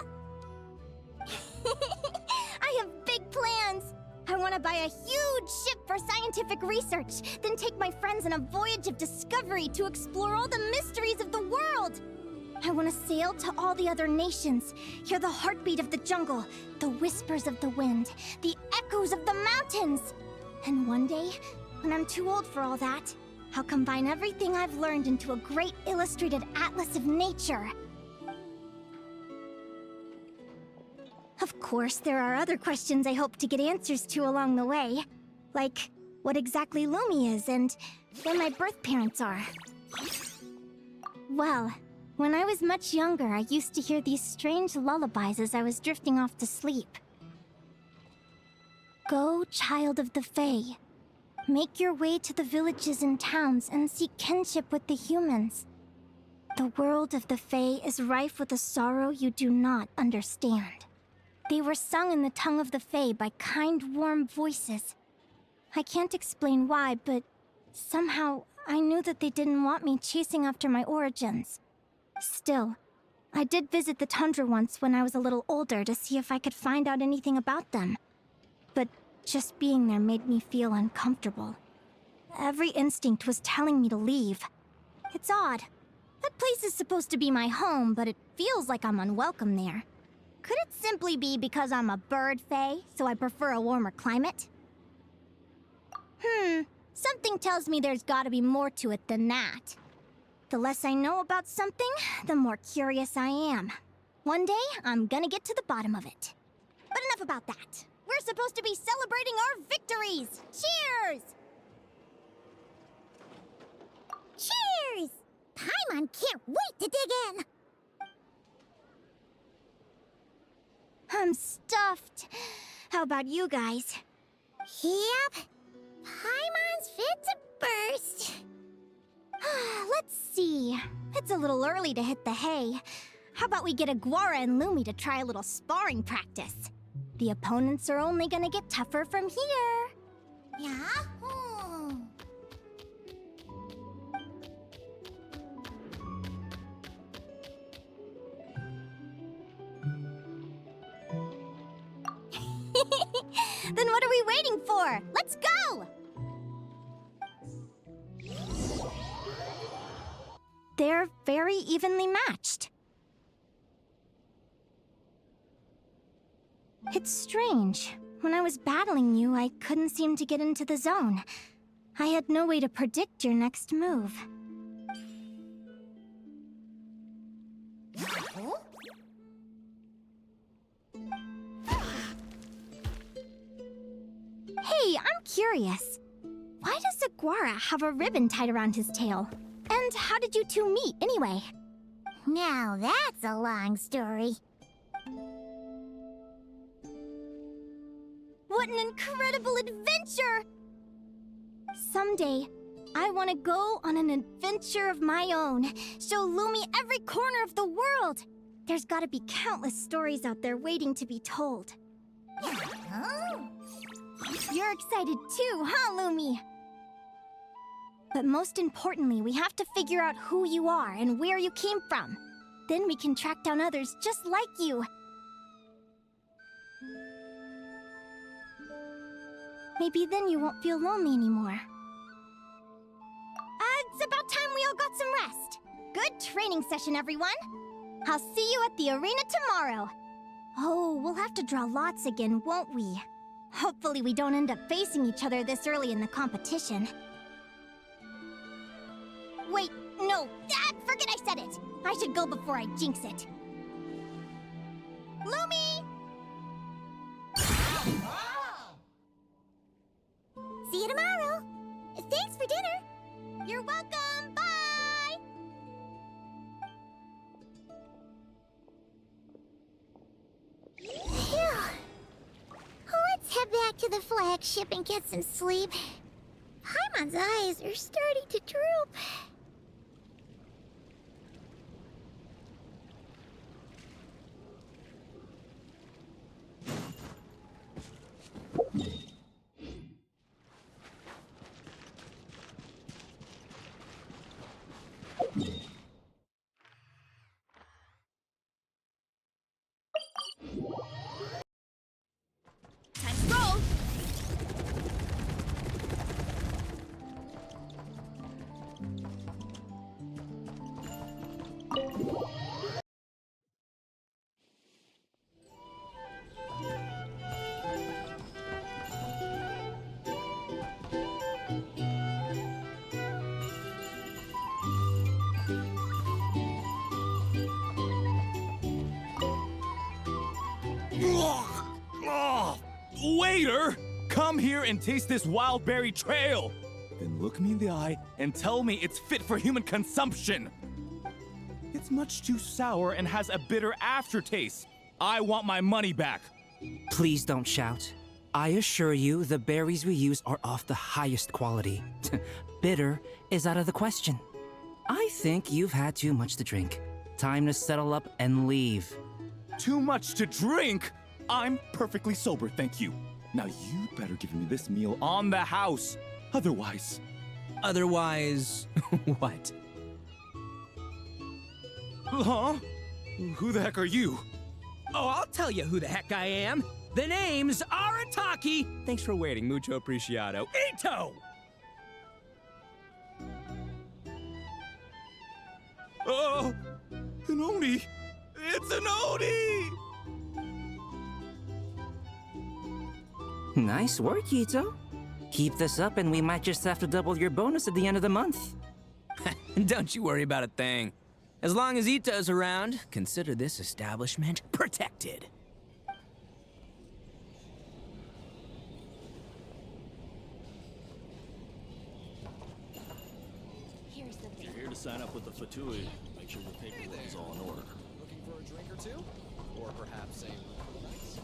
S5: I have big plans. I want to buy a huge ship for scientific research, then take my friends on a voyage of discovery to explore all the mysteries of the world. I want to sail to all the other nations, hear the heartbeat of the jungle, the whispers of the wind, the echoes of the mountains. And one day, when I'm too old for all that, I'll combine everything I've learned into a great illustrated atlas of nature. Of course, there are other questions I hope to get answers to along the way. Like, what exactly Lumi is and where my birth parents are. Well, when I was much younger, I used to hear these strange lullabies as I was drifting off to sleep. Go, child of the Fae. Make your way to the villages and towns and seek kinship with the humans. The world of the Fae is rife with a sorrow you do not understand. They were sung in the tongue of the Fae by kind, warm voices. I can't explain why, but somehow I knew that they didn't want me chasing after my origins. Still, I did visit the tundra once when I was a little older to see if I could find out anything about them. But just being there made me feel uncomfortable. Every instinct was telling me to leave. It's odd. That place is supposed to be my home, but it feels like I'm unwelcome there. Could it simply be because I'm a bird fae, so I prefer a warmer climate? Something tells me there's gotta be more to it than that. The less I know about something, the more curious I am. One day, I'm gonna get to the bottom of it. But enough about that. We're supposed to be celebrating our victories! Cheers!
S3: Cheers! Paimon can't wait to dig in!
S5: I'm stuffed. How about you guys?
S3: Yep. Paimon's fit to burst.
S5: Let's see. It's a little early to hit the hay. How about we get Aguara and Lumi to try a little sparring practice? The opponents are only gonna get tougher from here.
S3: Yeah?
S5: Then what are we waiting for? Let's go! They're very evenly matched. It's strange. When I was battling you, I couldn't seem to get into the zone. I had no way to predict your next move. Hey, I'm curious. Why does Aguara have a ribbon tied around his tail? And how did you two meet, anyway?
S3: Now that's a long story.
S5: What an incredible adventure! Someday, I want to go on an adventure of my own. Show Lumi every corner of the world. There's gotta be countless stories out there waiting to be told. You're excited too, huh, Lumi? But most importantly, we have to figure out who you are and where you came from. Then we can track down others just like you. Maybe then you won't feel lonely anymore. It's about time we all got some rest. Good training session, everyone. I'll see you at the arena tomorrow. Oh, we'll have to draw lots again, won't we? Hopefully we don't end up facing each other this early in the competition. Wait, no, forget I said it. I should go before I jinx it. Lumi!
S3: See you tomorrow. Thanks for dinner.
S5: You're welcome, bye!
S3: Phew. Let's head back to the flagship and get some sleep. Paimon's eyes are starting to droop.
S2: Time to roll!
S13: Waiter! Come here and taste this wild berry trail! Then look me in the eye and tell me it's fit for human consumption! It's much too sour and has a bitter aftertaste. I want my money back.
S9: Please don't shout. I assure you, the berries we use are of the highest quality. Bitter is out of the question. I think you've had too much to drink. Time to settle up and leave.
S13: Too much to drink? I'm perfectly sober, thank you. Now you better give me this meal on the house. Otherwise...
S9: Otherwise... what?
S13: Huh? Who the heck are you?
S9: Oh, I'll tell you who the heck I am. The name's Arataki. Thanks for waiting, mucho apreciado. Ito!
S13: Oh, an Oni! It's an Oni!
S9: Nice work, Ito. Keep this up and we might just have to double your bonus at the end of the month. Don't you worry about a thing. As long as Ito's around, consider this establishment protected.
S14: You're here to sign up with the Fatui. Make sure the paperwork is all in order.
S8: Looking for a drink or two?
S6: Or perhaps a romance?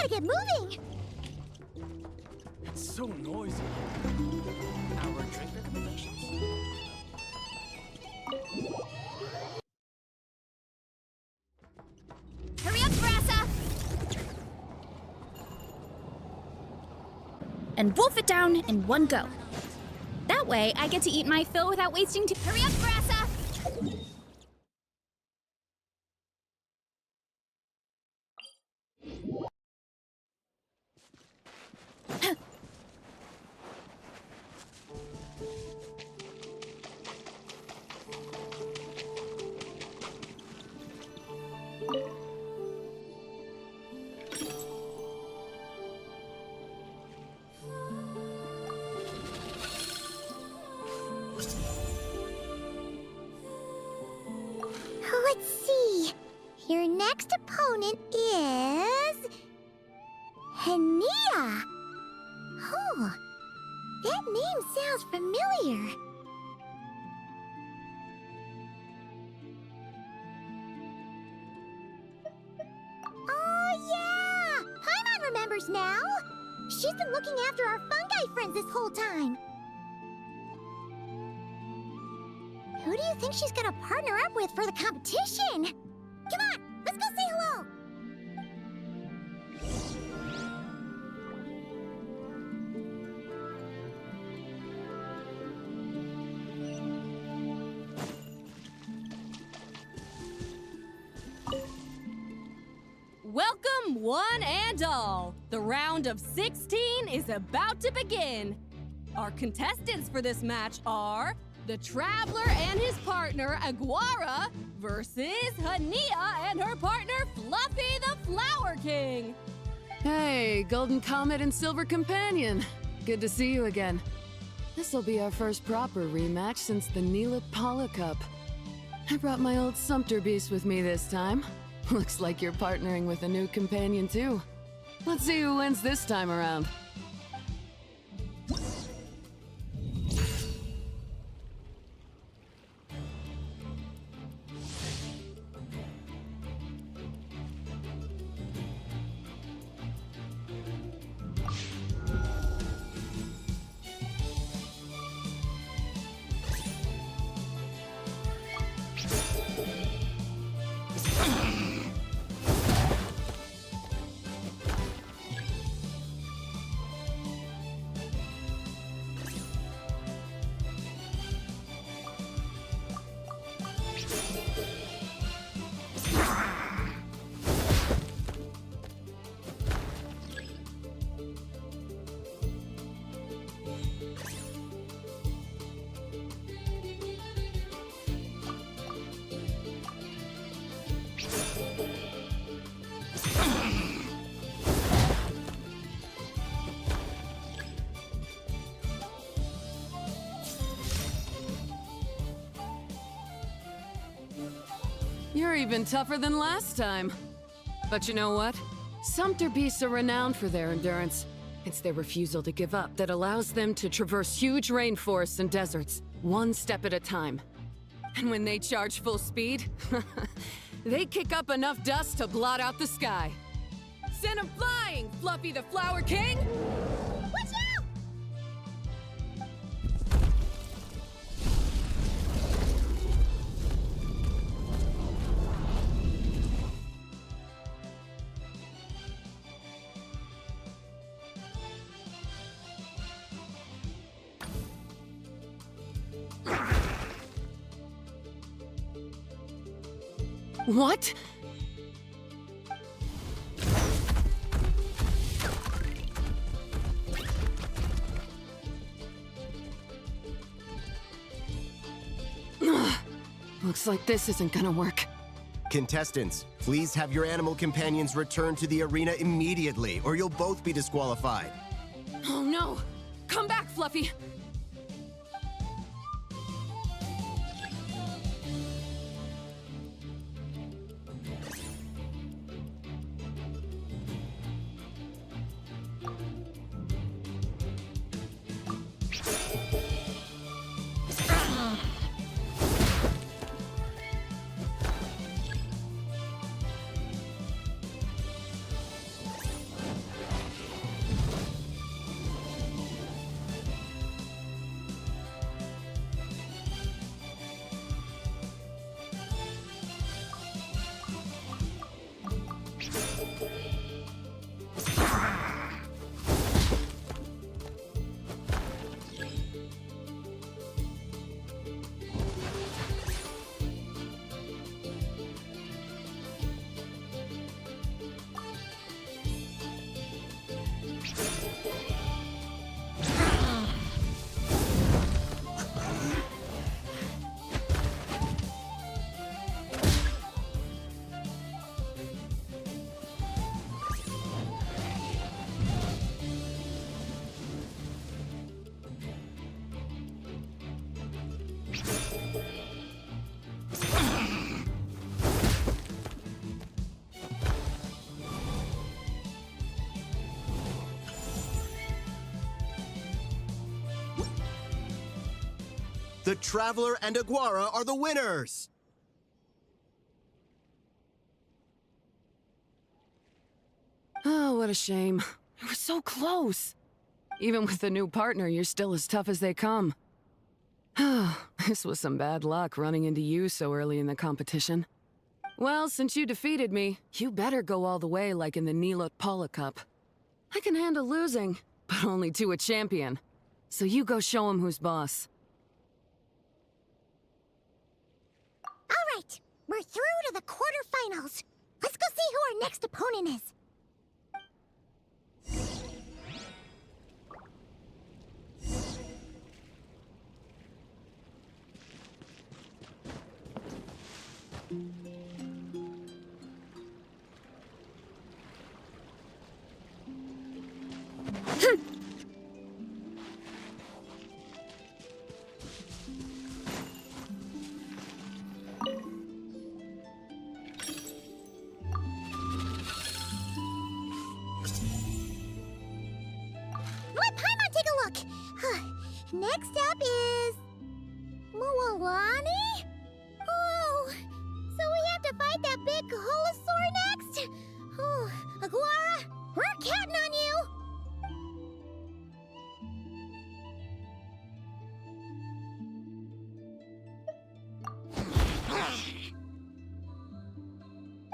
S3: Get moving!
S13: It's so noisy.
S6: Our drink recommendations?
S5: Hurry up, Grassa! And wolf it down in one go. That way, I get to eat my fill without wasting too. Hurry up, Grassa!
S3: Let's see. Your next opponent is... Hania. Oh, that name sounds familiar. Oh, yeah! Paimon remembers now. She's been looking after our fungi friends this whole time. Who do you think she's gonna partner up with for the competition? Come on, let's go say hello!
S2: Welcome, one and all. The round of 16 is about to begin. Our contestants for this match are the Traveler and his partner, Aguara, versus Hania and her partner, Fluffy the Flower King.
S14: Hey, Golden Comet and Silver Companion. Good to see you again. This'll be our first proper rematch since the Neela Pala Cup. I brought my old Sumpter Beast with me this time. Looks like you're partnering with a new companion too. Let's see who wins this time around. You're even tougher than last time. But you know what? Sumpter beasts are renowned for their endurance. It's their refusal to give up that allows them to traverse huge rainforests and deserts, one step at a time. And when they charge full speed, they kick up enough dust to blot out the sky. Send 'em flying, Fluffy the Flower King!
S3: Watch out!
S14: What? Looks like this isn't gonna work.
S11: Contestants, please have your animal companions return to the arena immediately, or you'll both be disqualified.
S14: Oh no! Come back, Fluffy!
S11: The Traveler and Aguara are the winners!
S14: Oh, what a shame. We were so close. Even with a new partner, you're still as tough as they come. This was some bad luck running into you so early in the competition. Well, since you defeated me, you better go all the way like in the Nilot Cup. I can handle losing, but only to a champion. So you go show him who's boss.
S3: All right, we're through to the quarterfinals. Let's go see who our next opponent is. Let Paimon take a look. Next up is Mualani? Oh, so we have to fight that big Holosaur next? Oh, Aguara, we're counting on you.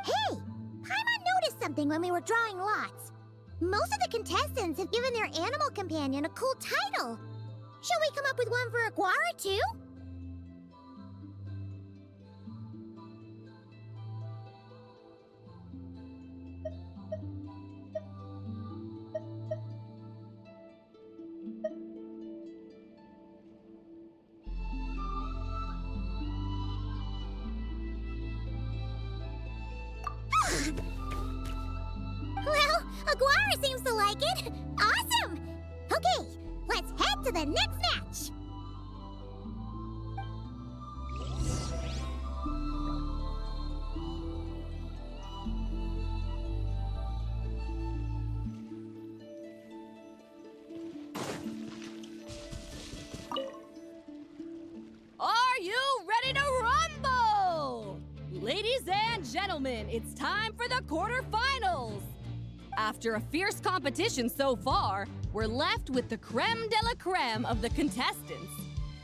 S3: Hey, Paimon noticed something when we were drawing lots. Most of the contestants have given their animal companion a cool title. Shall we come up with one for Aguara, too? Well, Aguara seems to like it. Awesome! Okay, let's head to the next match.
S2: gentlemen, it's time for the quarterfinals! After a fierce competition so far, we're left with the creme de la creme of the contestants.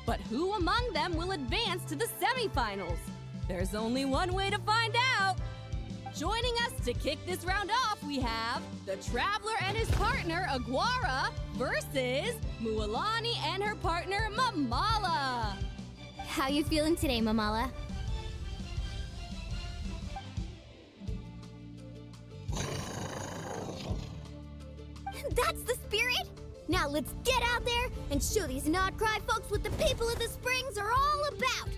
S2: But who among them will advance to the semifinals? There's only one way to find out! Joining us to kick this round off, we have the Traveler and his partner, Aguara, versus Mualani and her partner, Mamala.
S3: How you feeling today, Mamala? That's the spirit! Now let's get out there and show these not-cry folks what the people of the Springs are all about!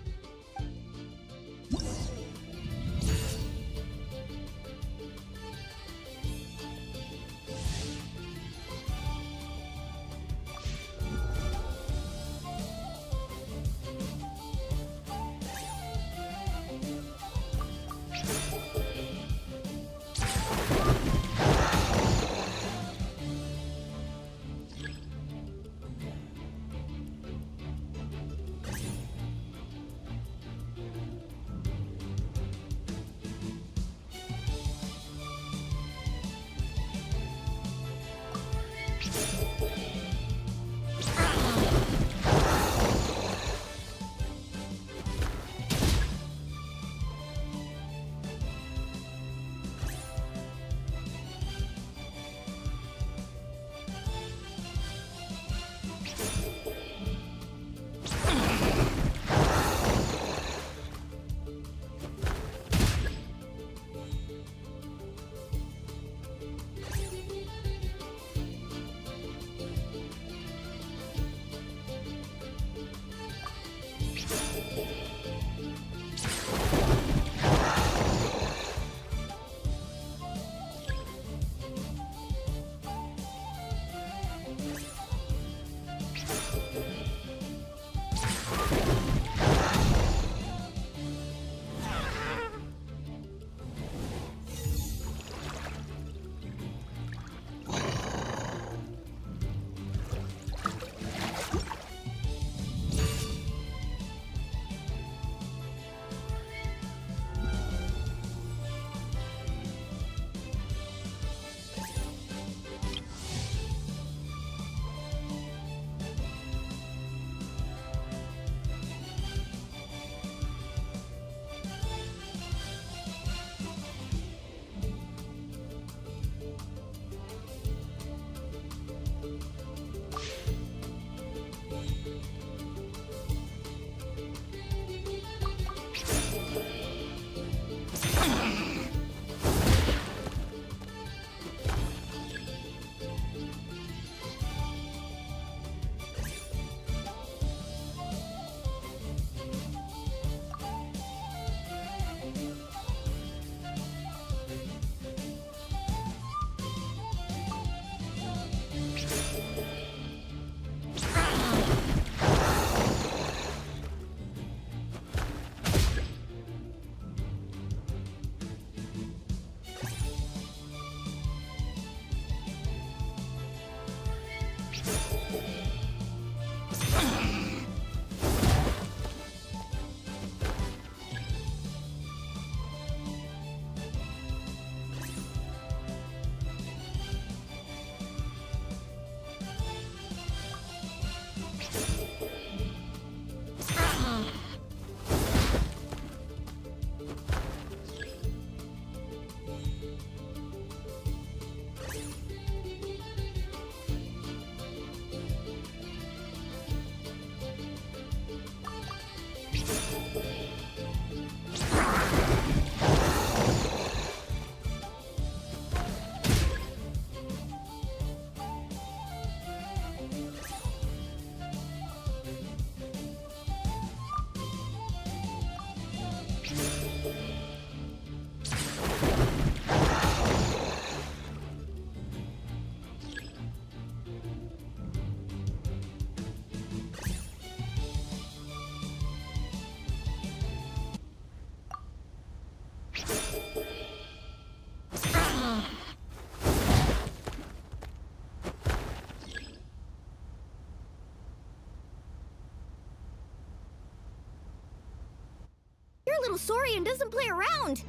S3: Your little Saurian doesn't play around.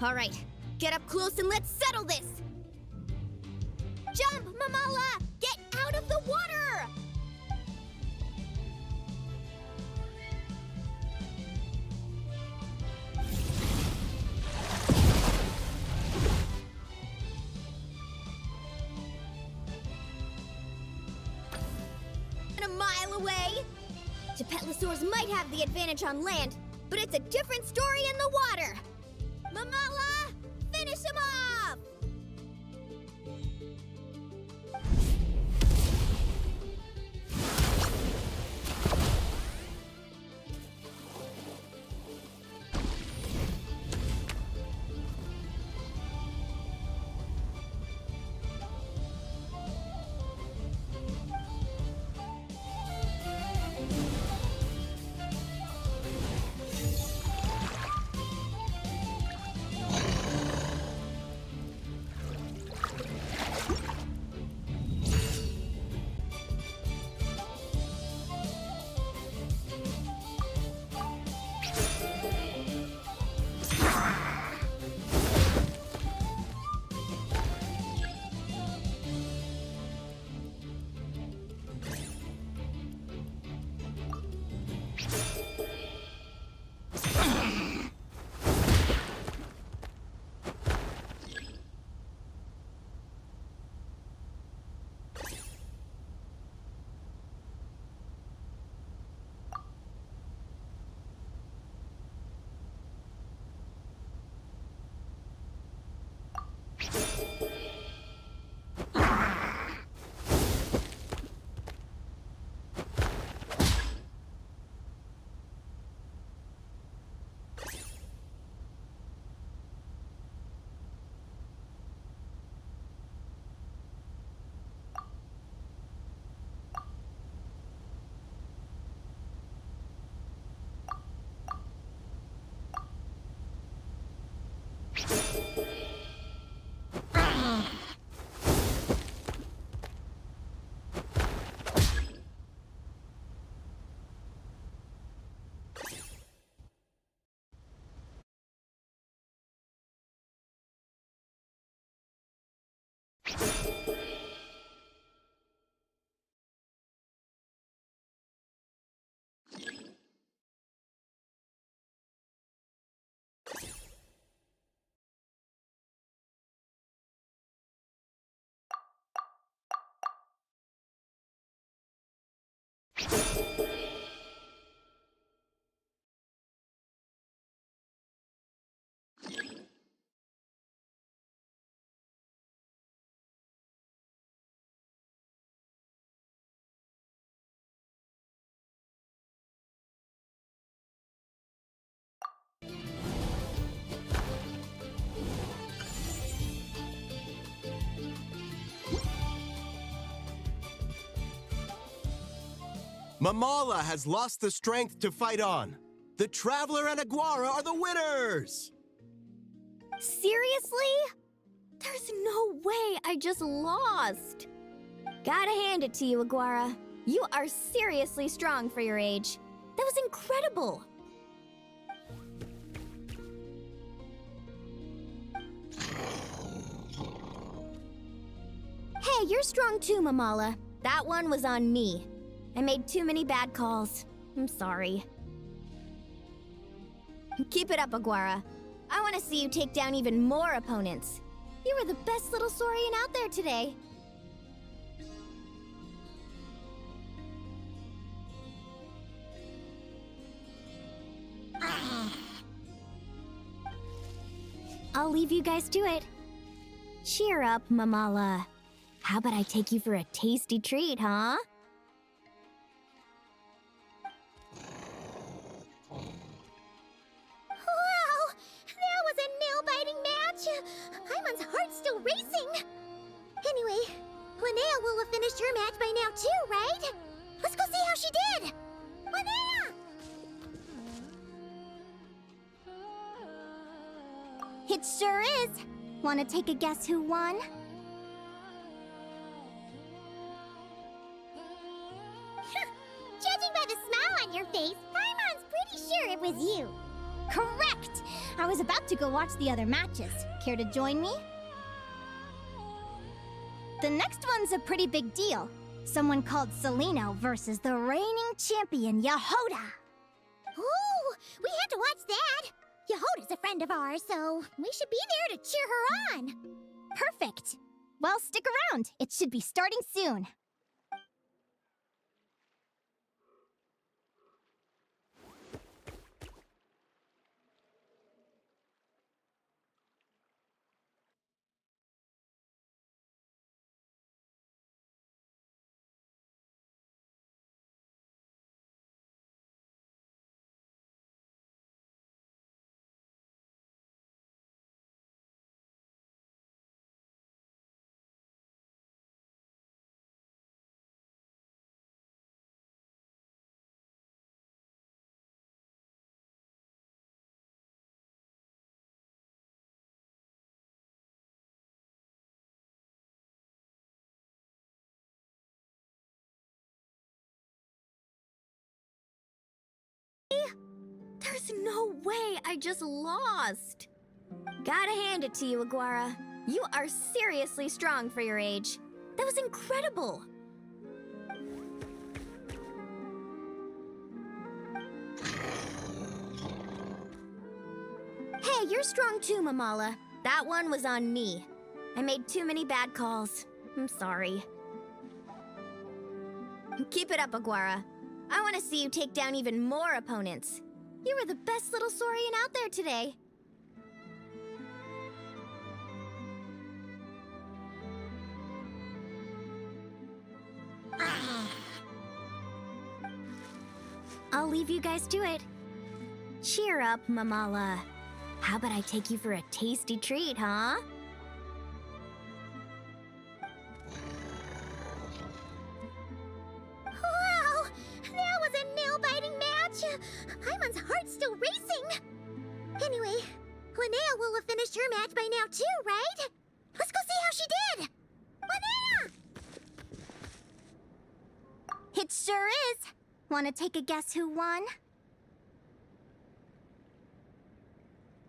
S3: All right, get up close and let's settle this. Jump, Mamala! Get out of the water! And a mile away. Tepetlosaurs might have the advantage on land, but it's a different story in the water. Mamala, finish him off!
S11: Mamala has lost the strength to fight on. The Traveler and Aguara are the winners!
S3: Seriously? There's no way I just lost. Gotta hand it to you, Aguara. You are seriously strong for your age. That was incredible. Hey, you're strong too, Mamala. That one was on me. I made too many bad calls. I'm sorry. Keep it up, Aguara. I want to see you take down even more opponents. You were the best little Saurian out there today. I'll leave you guys to it. Cheer up, Mamala. How about I take you for a tasty treat, huh? Wow! That was a nail-biting match! Paimon's heart's still racing! Anyway, Linnea will have finished her match by now too, right? Let's go see how she did! Linnea! It sure is! Wanna take a guess who won? Judging by the smile on your face, Paimon's pretty sure it was you.
S5: Correct! I was about to go watch the other matches. Care to join me? The next one's a pretty big deal. Someone called Celino versus the reigning champion, Yehoda.
S3: Ooh, we had to watch that. Yehoda's a friend of ours, so we should be there to cheer her on.
S5: Perfect. Well, stick around. It should be starting soon.
S15: There's no way I just lost. Gotta hand it to you, Aguara. You are seriously strong for your age. That was incredible. Hey, you're strong too, Mamala. That one was on me. I made too many bad calls. I'm sorry. Keep it up, Aguara. I want to see you take down even more opponents. You were the best little Saurian out there today. I'll leave you guys to it. Cheer up, Mamala. How about I take you for a tasty treat, huh?
S3: Wow, that was a nail-biting match. Paimon's heart's still racing. Anyway, Linnea will have finished her match by now too, right? Let's go see how she did. Linnea!
S5: It sure is. Want to take a guess who won?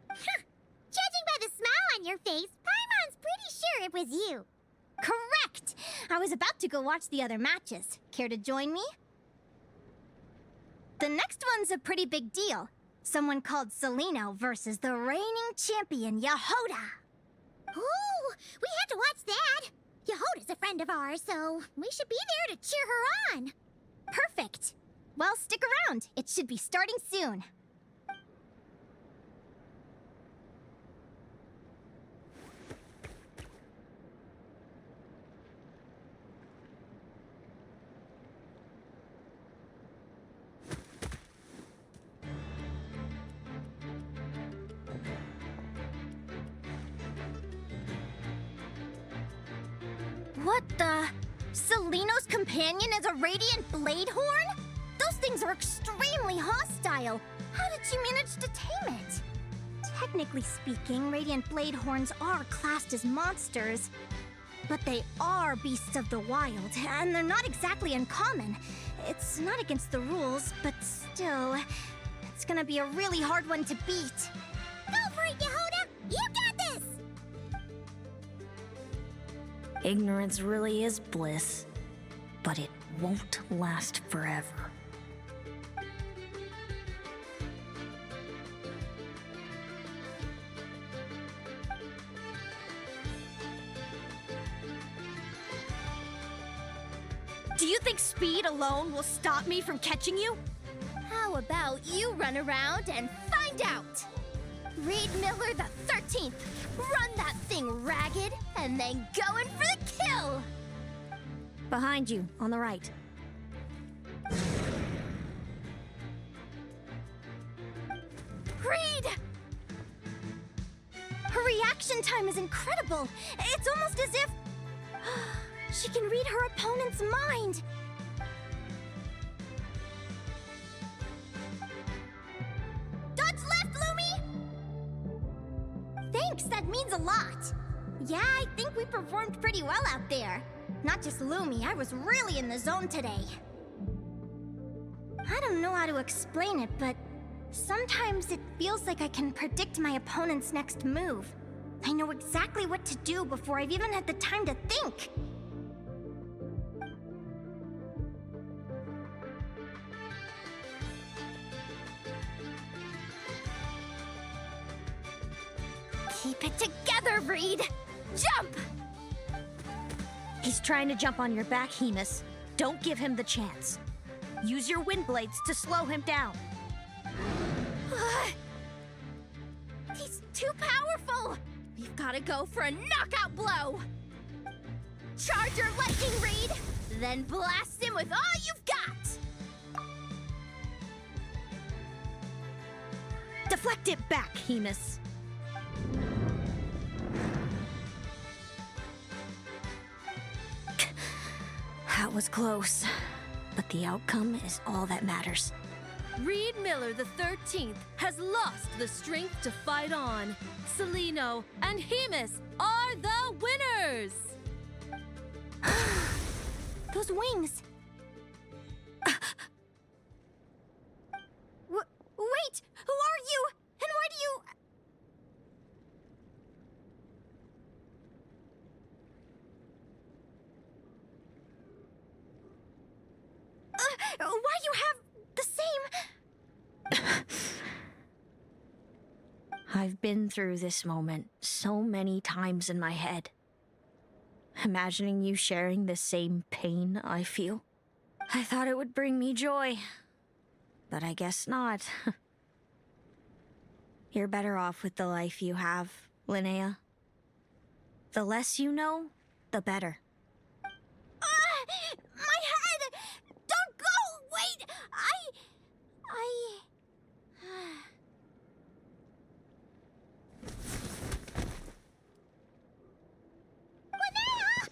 S3: Judging by the smile on your face, Paimon's pretty sure it was you.
S5: Correct! I was about to go watch the other matches. Care to join me? The next one's a pretty big deal. Someone called Celino versus the reigning champion, Yehoda.
S3: Ooh, we had to watch that. Yehoda's a friend of ours, so we should be there to cheer her on.
S5: Perfect. Well, stick around. It should be starting soon. What the? Celino's companion is a radiant blade horn? Those things are extremely hostile. How did you manage to tame it? Technically speaking, radiant blade horns are classed as monsters. But they are beasts of the wild, and they're not exactly uncommon. It's not against the rules, but still, it's gonna be a really hard one to beat.
S3: Go for it, Yehoda! You got this!
S15: Ignorance really is bliss, but it won't last forever.
S5: Do you think speed alone will stop me from catching you? How about you run around and find out? Reed Miller the 13th, run that thing ragged, and then go in for the kill!
S15: Behind you, on the right.
S5: Reed! Her reaction time is incredible. It's almost as if she can read her opponent's mind. Dodge left, Lumi! Thanks, that means a lot. Yeah, I think we performed pretty well out there. Not just Lumi, I was really in the zone today. I don't know how to explain it, but Sometimes it feels like I can predict my opponent's next move. I know exactly what to do before I've even had the time to think. Keep it together, Reed! Jump!
S15: He's trying to jump on your back, Hemus. Don't give him the chance. Use your wind blades to slow him down.
S2: He's too powerful! We've gotta go for a knockout blow! Charge your lightning, Reed! Then blast him with all you've got!
S15: Deflect it back, Hemus. That was close, but the outcome is all that matters.
S2: Reed Miller the 13th has lost the strength to fight on. Celino and Hemus are the winners!
S5: Those wings! Wait! Who are you? And why do you... why do you have the same...
S15: I've been through this moment so many times in my head. Imagining you sharing the same pain I feel. I thought it would bring me joy, but I guess not. You're better off with the life you have, Linnea. The less you know, the better.
S5: My head! Don't go! Wait!
S3: Linnea!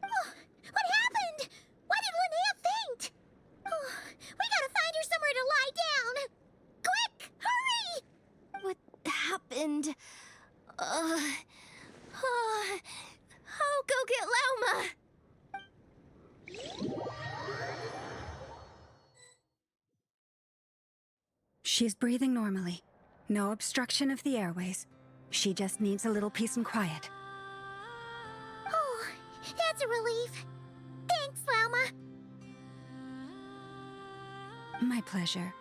S3: Oh, what happened? Why did Linnea faint? Oh, we gotta find her somewhere to lie down. Quick, hurry!
S2: What happened? I'll go get Lauma!
S10: She's breathing normally. No obstruction of the airways. She just needs a little peace and quiet.
S3: Oh, that's a relief. Thanks, Lauma.
S10: My pleasure.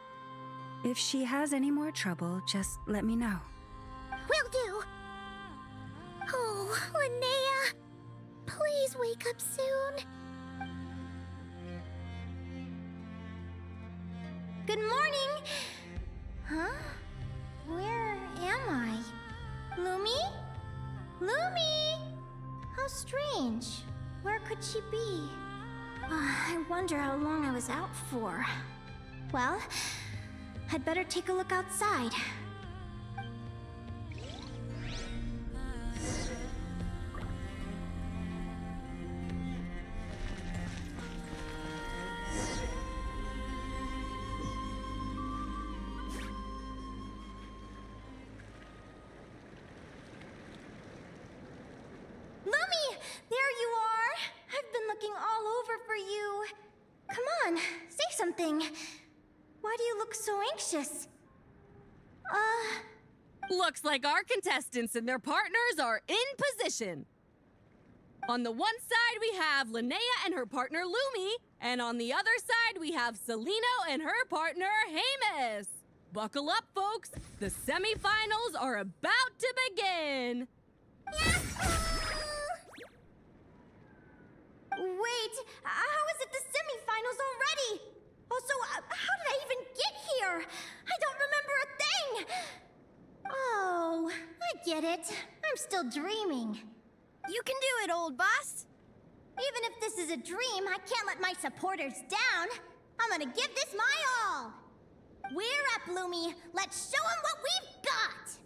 S10: If she has any more trouble, just let me know.
S3: Will do. Oh, Linnea. Please wake up soon.
S5: Good morning! Huh? Where am I? Lumi? Lumi! How strange. Where could she be? I wonder how long I was out for. Well, I'd better take a look outside. Lumi! There you are! I've been looking all over for you. Come on, say something. Why do you look so anxious?
S2: Looks like our contestants and their partners are in position. On the one side, we have Linnea and her partner Lumi, and on the other side, we have Celino and her partner Hemus. Buckle up, folks. The semifinals are about to begin.
S5: Wait, how is it the semifinals already? Also, how did I even get here? I don't remember a thing! Oh, I get it. I'm still dreaming.
S15: You can do it, old boss.
S5: Even if this is a dream, I can't let my supporters down. I'm gonna give this my all. We're up, Lumi. Let's show them what we've got.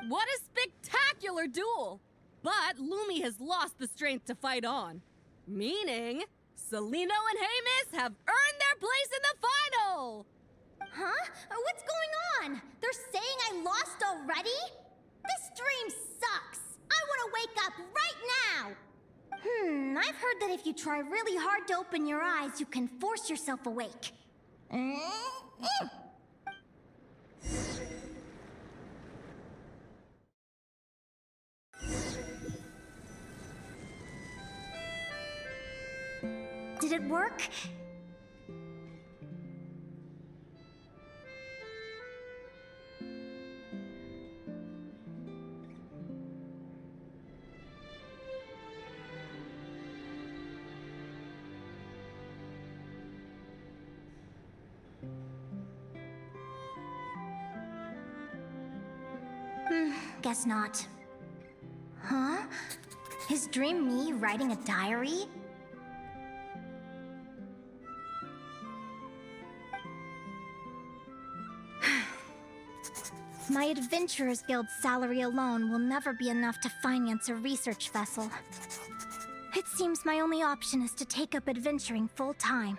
S2: What a spectacular duel! But Lumi has lost the strength to fight on. Meaning, Celino and Hemus have earned their place in the final!
S5: Huh? What's going on? They're saying I lost already? This dream sucks! I want to wake up right now! heard that if you try really hard to open your eyes, you can force yourself awake. Did it work? Guess not. Huh? Is Dream me writing a diary? My Adventurers Guild salary alone will never be enough to finance a research vessel. It seems my only option is to take up adventuring full-time.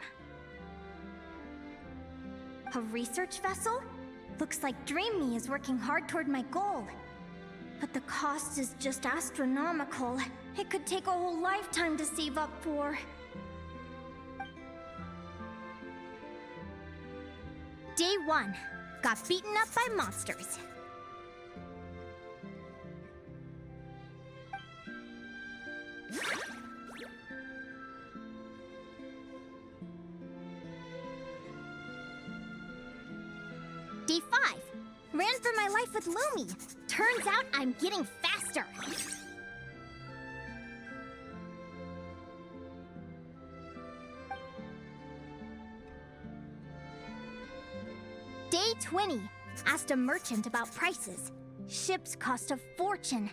S5: A research vessel? Looks like Dream Me is working hard toward my goal. But the cost is just astronomical. It could take a whole lifetime to save up for. Day 1. Got beaten up by monsters. Day 5. Ran for my life with Lumi. Turns out I'm getting faster. Day 20. Asked a merchant about prices. Ships cost a fortune.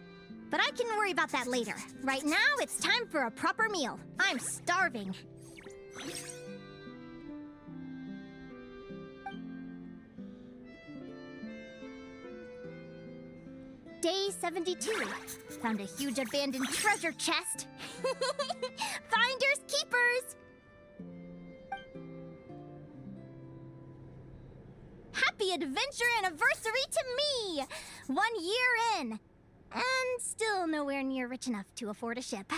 S5: But I can worry about that later. Right now, it's time for a proper meal. I'm starving. Day 72. Found a huge abandoned treasure chest. Finders keepers! Happy adventure anniversary to me! 1 year in. And still nowhere near rich enough to afford a ship.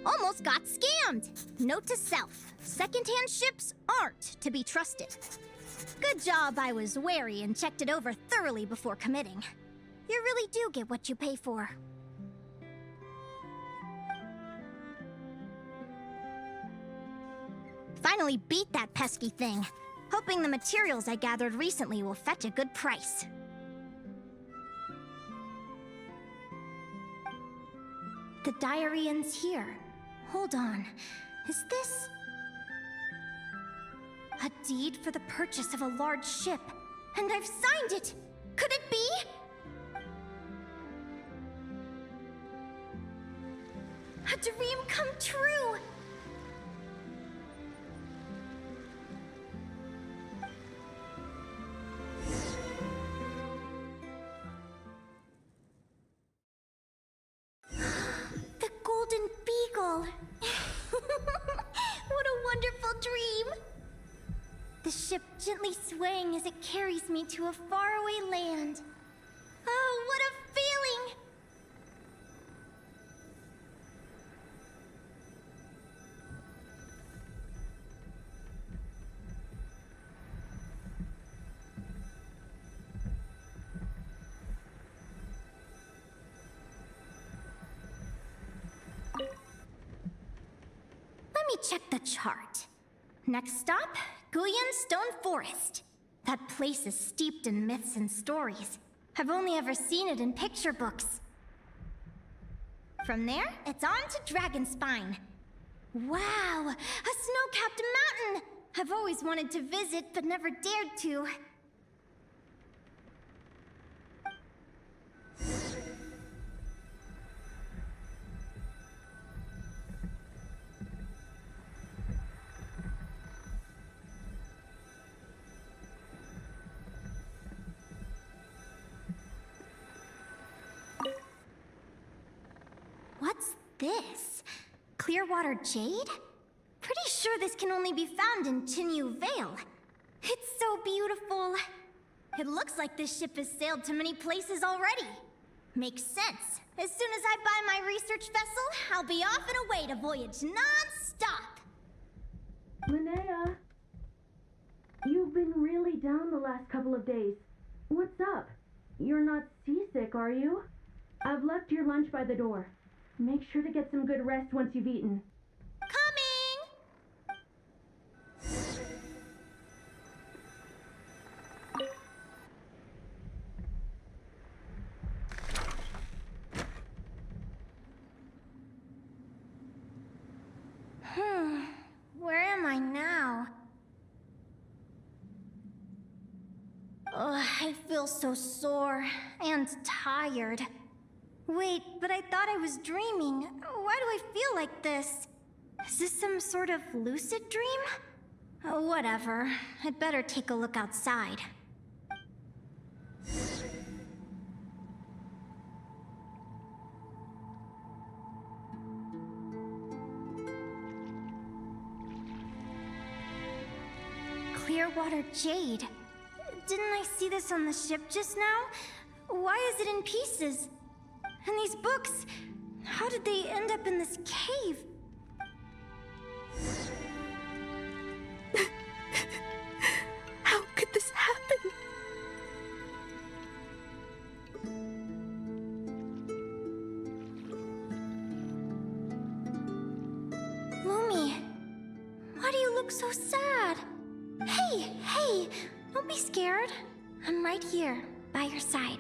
S5: Almost got scammed! Note to self, secondhand ships aren't to be trusted. Good job I was wary and checked it over thoroughly before committing. You really do get what you pay for. Finally beat that pesky thing, hoping the materials I gathered recently will fetch a good price. The diary ends here. Hold on. Is this... a deed for the purchase of a large ship? And I've signed it! Could it be? A dream come true! The Golden Beagle! What a wonderful dream! The ship gently swaying as it carries me to a faraway land. Oh, what a feeling! Let me check the chart. Next stop, Guyan Stone Forest. That place is steeped in myths and stories. I've only ever seen it in picture books. From there, it's on to Dragonspine. Wow, a snow-capped mountain! I've always wanted to visit, but never dared to. What's this? Clearwater jade? Pretty pretty sure this can only be found in Chinyu Vale. It's so beautiful. It looks like this ship has sailed to many places already. Makes sense. As soon as I buy my research vessel, I'll be off and away to voyage non-stop.
S16: Linnea, you've been really down the last couple of days. What's up? You're not seasick, are you? I've left your lunch by the door. Make sure to get some good rest once you've eaten.
S5: Where am I now? Ugh, I feel so sore and tired. Wait, but I thought I was dreaming. Why do I feel like this? Is this some sort of lucid dream? Oh, whatever. I'd better take a look outside. Clearwater jade. Didn't I see this on the ship just now? Why is it in pieces? And these books, how did they end up in this cave?
S10: How could this happen?
S5: Lumi, why do you look so sad? Hey, don't be scared. I'm right here, by your side.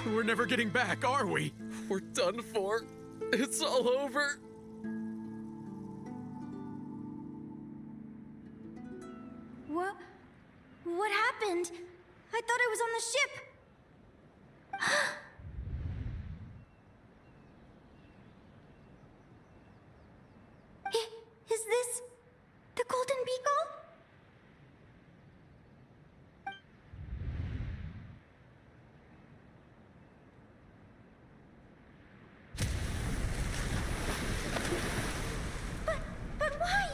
S17: We're never getting back, are we? We're done for. It's all over.
S5: What happened? I thought I was on the ship. Is this the Golden Beagle? But why?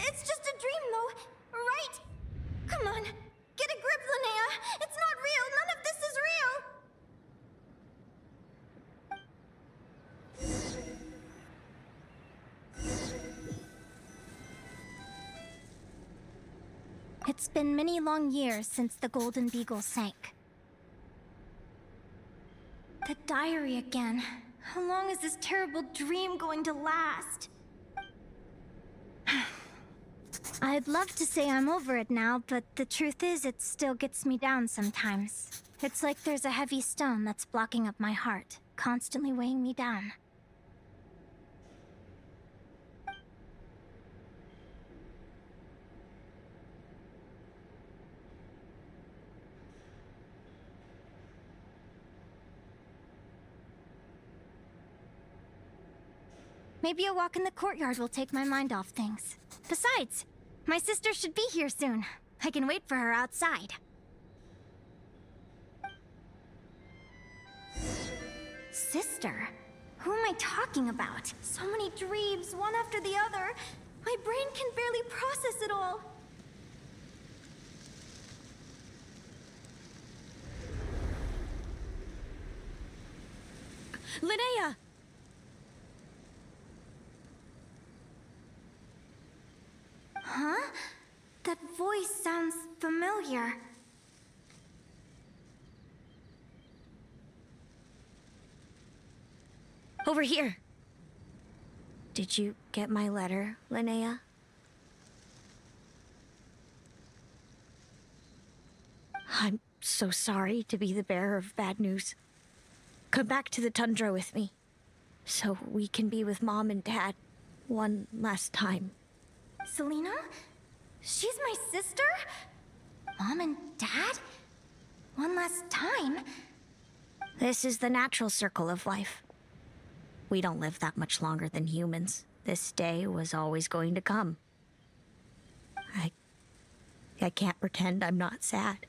S5: It's just a dream, though, right? Come on, get a grip, Linnea. It's not real. None of this is real. It's been many long years since the Golden Beagle sank. The diary again. How long is this terrible dream going to last? I'd love to say I'm over it now, but the truth is it still gets me down sometimes. It's like there's a heavy stone that's blocking up my heart, constantly weighing me down. Maybe a walk in the courtyard will take my mind off things. Besides, my sister should be here soon. I can wait for her outside. Sister? Who am I talking about? So many dreams, one after the other. My brain can barely process it all.
S2: Linnea!
S5: Huh? That voice sounds familiar.
S15: Over here. Did you get my letter, Linnea? I'm so sorry to be the bearer of bad news. Come back to the tundra with me, so we can be with Mom and Dad one last time.
S5: Selena? She's my sister? Mom and Dad? One last time?
S15: This is the natural circle of life. We don't live that much longer than humans. This day was always going to come. I I can't pretend I'm not sad.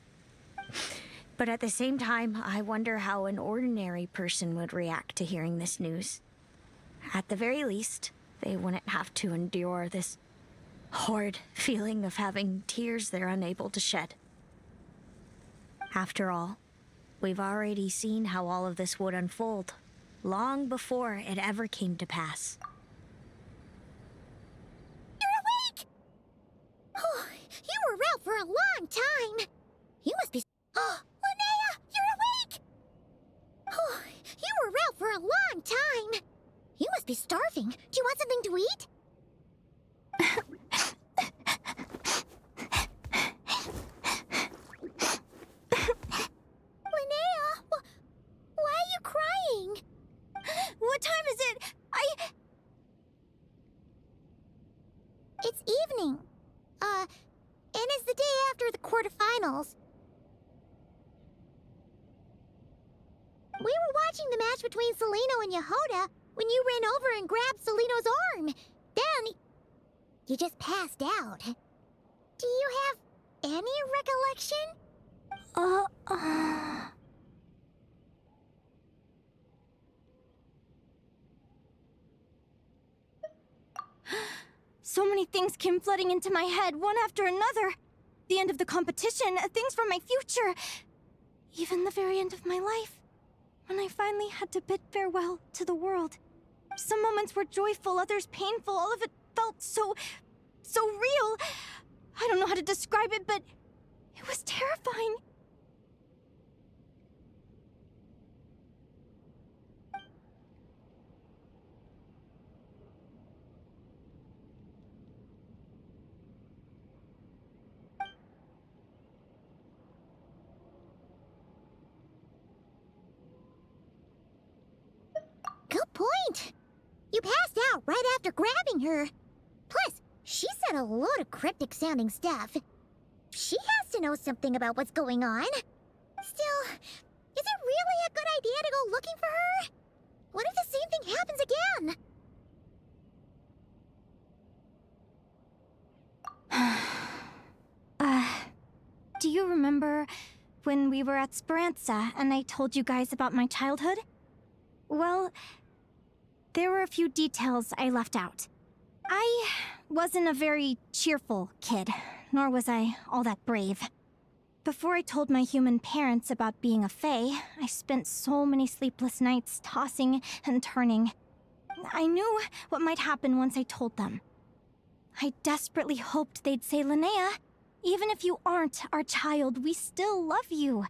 S15: But at the same time, I wonder how an ordinary person would react to hearing this news. At the very least, they wouldn't have to endure this horrid feeling of having tears they're unable to shed. After all, we've already seen how all of this would unfold, long before it ever came to pass.
S3: You're awake! Oh, you were out for a long time. You must be... Oh, Linnea, you're awake! Oh, you were out for a long time. You must be starving. Do you want something to eat? Linnea, why are you crying?
S5: What time is it?
S3: It's evening. And it's the day after the quarterfinals. We were watching the match between Celino and Yehoda when you ran over and grabbed Celino's arm. Then, you just passed out. Do you have any recollection?
S5: So many things came flooding into my head, one after another. The end of the competition, things from my future. Even the very end of my life. When I finally had to bid farewell to the world. Some moments were joyful, others painful. All of it felt so real. I don't know how to describe it, but it was terrifying.
S3: Good point. You passed out right after grabbing her. Plus, she said a load of cryptic-sounding stuff. She has to know something about what's going on. Still, is it really a good idea to go looking for her? What if the same thing happens again?
S5: Do you remember when we were at Speranza and I told you guys about my childhood? Well, there were a few details I left out. I wasn't a very cheerful kid, nor was I all that brave. Before I told my human parents about being a fae, I spent so many sleepless nights tossing and turning. I knew what might happen once I told them. I desperately hoped they'd say, Linnea, even if you aren't our child, we still love you.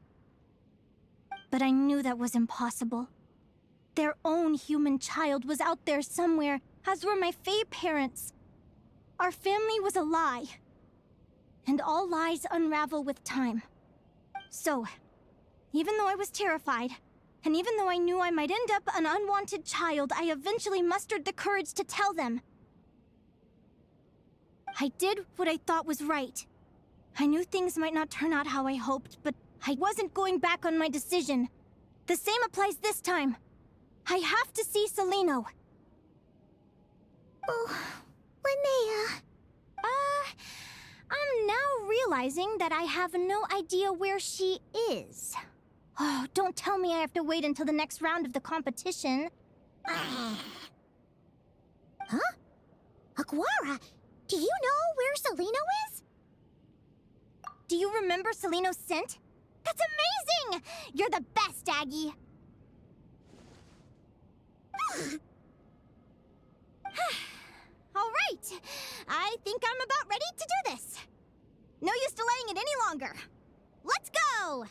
S5: But I knew that was impossible. Their own human child was out there somewhere, as were my fae parents. Our family was a lie. And all lies unravel with time. So, even though I was terrified, and even though I knew I might end up an unwanted child, I eventually mustered the courage to tell them. I did what I thought was right. I knew things might not turn out how I hoped, but I wasn't going back on my decision. The same applies this time. I have to see Celino.
S3: Oh, Linnea.
S5: I'm now realizing that I have no idea where she is. Oh, don't tell me I have to wait until the next round of the competition.
S3: Huh? Aguara, do you know where Celino is?
S5: Do you remember Celino's scent? That's amazing! You're the best, Aggie! All right, I think I'm about ready to do this. No use delaying it any longer. Let's go!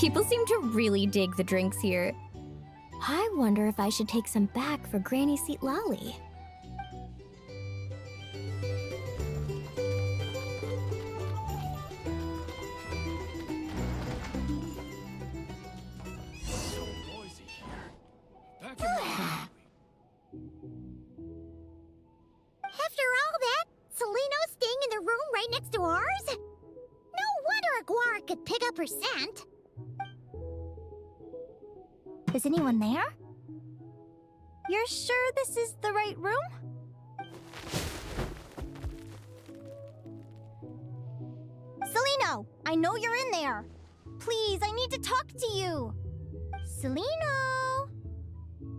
S5: People seem to really dig the drinks here. I wonder if I should take some back for Granny Seat Lolly.
S3: After all that, Seleno's staying in the room right next to ours? No wonder Aguara could pick up her scent.
S5: Is anyone there? You're sure this is the right room? Seleno, I know you're in there. Please, I need to talk to you. Seleno!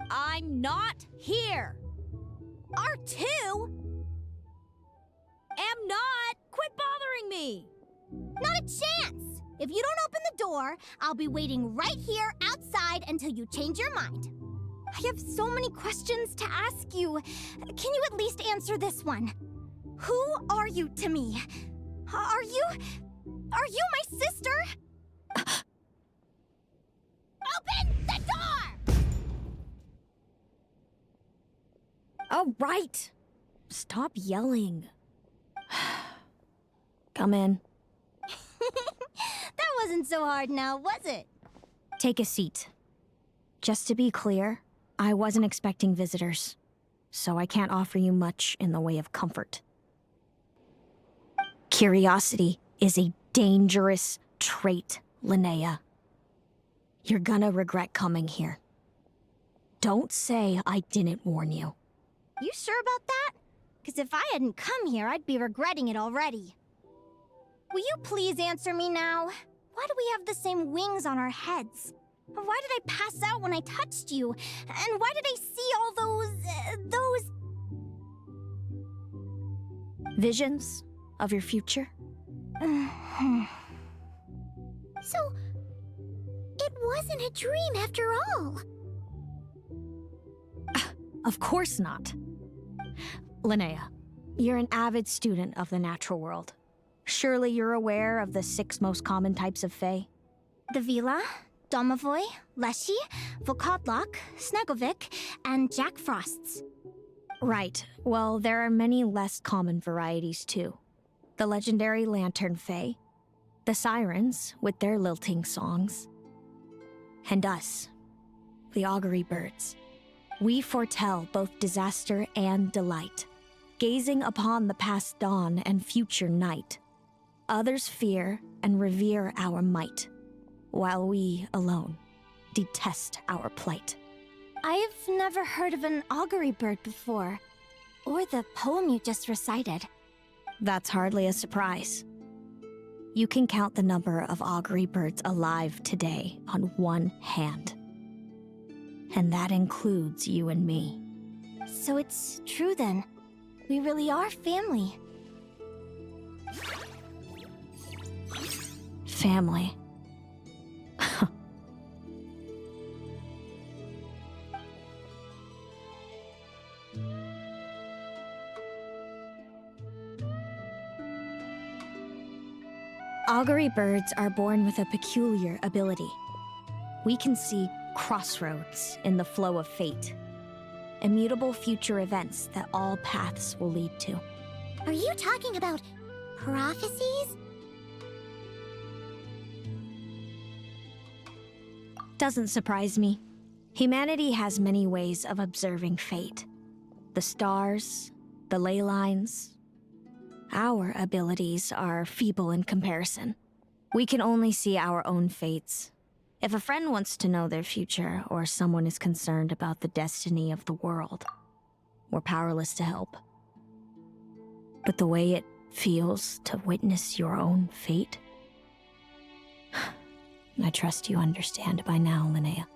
S5: I'm not here. R2? Am not. Quit bothering me. Not a chance. If you don't open the door, I'll be waiting right here outside until you change your mind. I have so many questions to ask you. Can you at least answer this one? Who are you to me? Are you my sister? Open the door! Oh, right. Stop yelling. Come in. That wasn't so hard now, was it? Take a seat. Just to be clear, I wasn't expecting visitors, so I can't offer you much in the way of comfort. Curiosity is a dangerous trait, Linnea. You're gonna regret coming here. Don't say I didn't warn you. You sure about that? Because if I hadn't come here, I'd be regretting it already. Will you please answer me now? Why do we have the same wings on our heads? Why did I pass out when I touched you? And why did I see all those visions of your future?
S3: So, it wasn't a dream after all.
S5: Of course not. Linnea, you're an avid student of the natural world. Surely you're aware of the 6 most common types of Fae? The Vila, Domovoy, Leshy, Volkodlok, Snegovic, and Jack Frosts. Right. Well, there are many less common varieties, too. The legendary Lantern Fae, the Sirens, with their lilting songs, and us, the Augury Birds. We foretell both disaster and delight, gazing upon the past dawn and future night. Others fear and revere our might, while we alone detest our plight. I've never heard of an augury bird before, or the poem you just recited. That's hardly a surprise. You can count the number of augury birds alive today on one hand. And that includes you and me. So it's true then. We really are family. Family. Augury birds are born with a peculiar ability. We can see crossroads in the flow of fate, immutable future events that all paths will lead to.
S3: Are you talking about prophecies?
S5: Doesn't surprise me. Humanity has many ways of observing fate. The stars, the ley lines. Our abilities are feeble in comparison. We can only see our own fates. If a friend wants to know their future, or someone is concerned about the destiny of the world, we're powerless to help. But the way it feels to witness your own fate, I trust you understand by now, Linnea.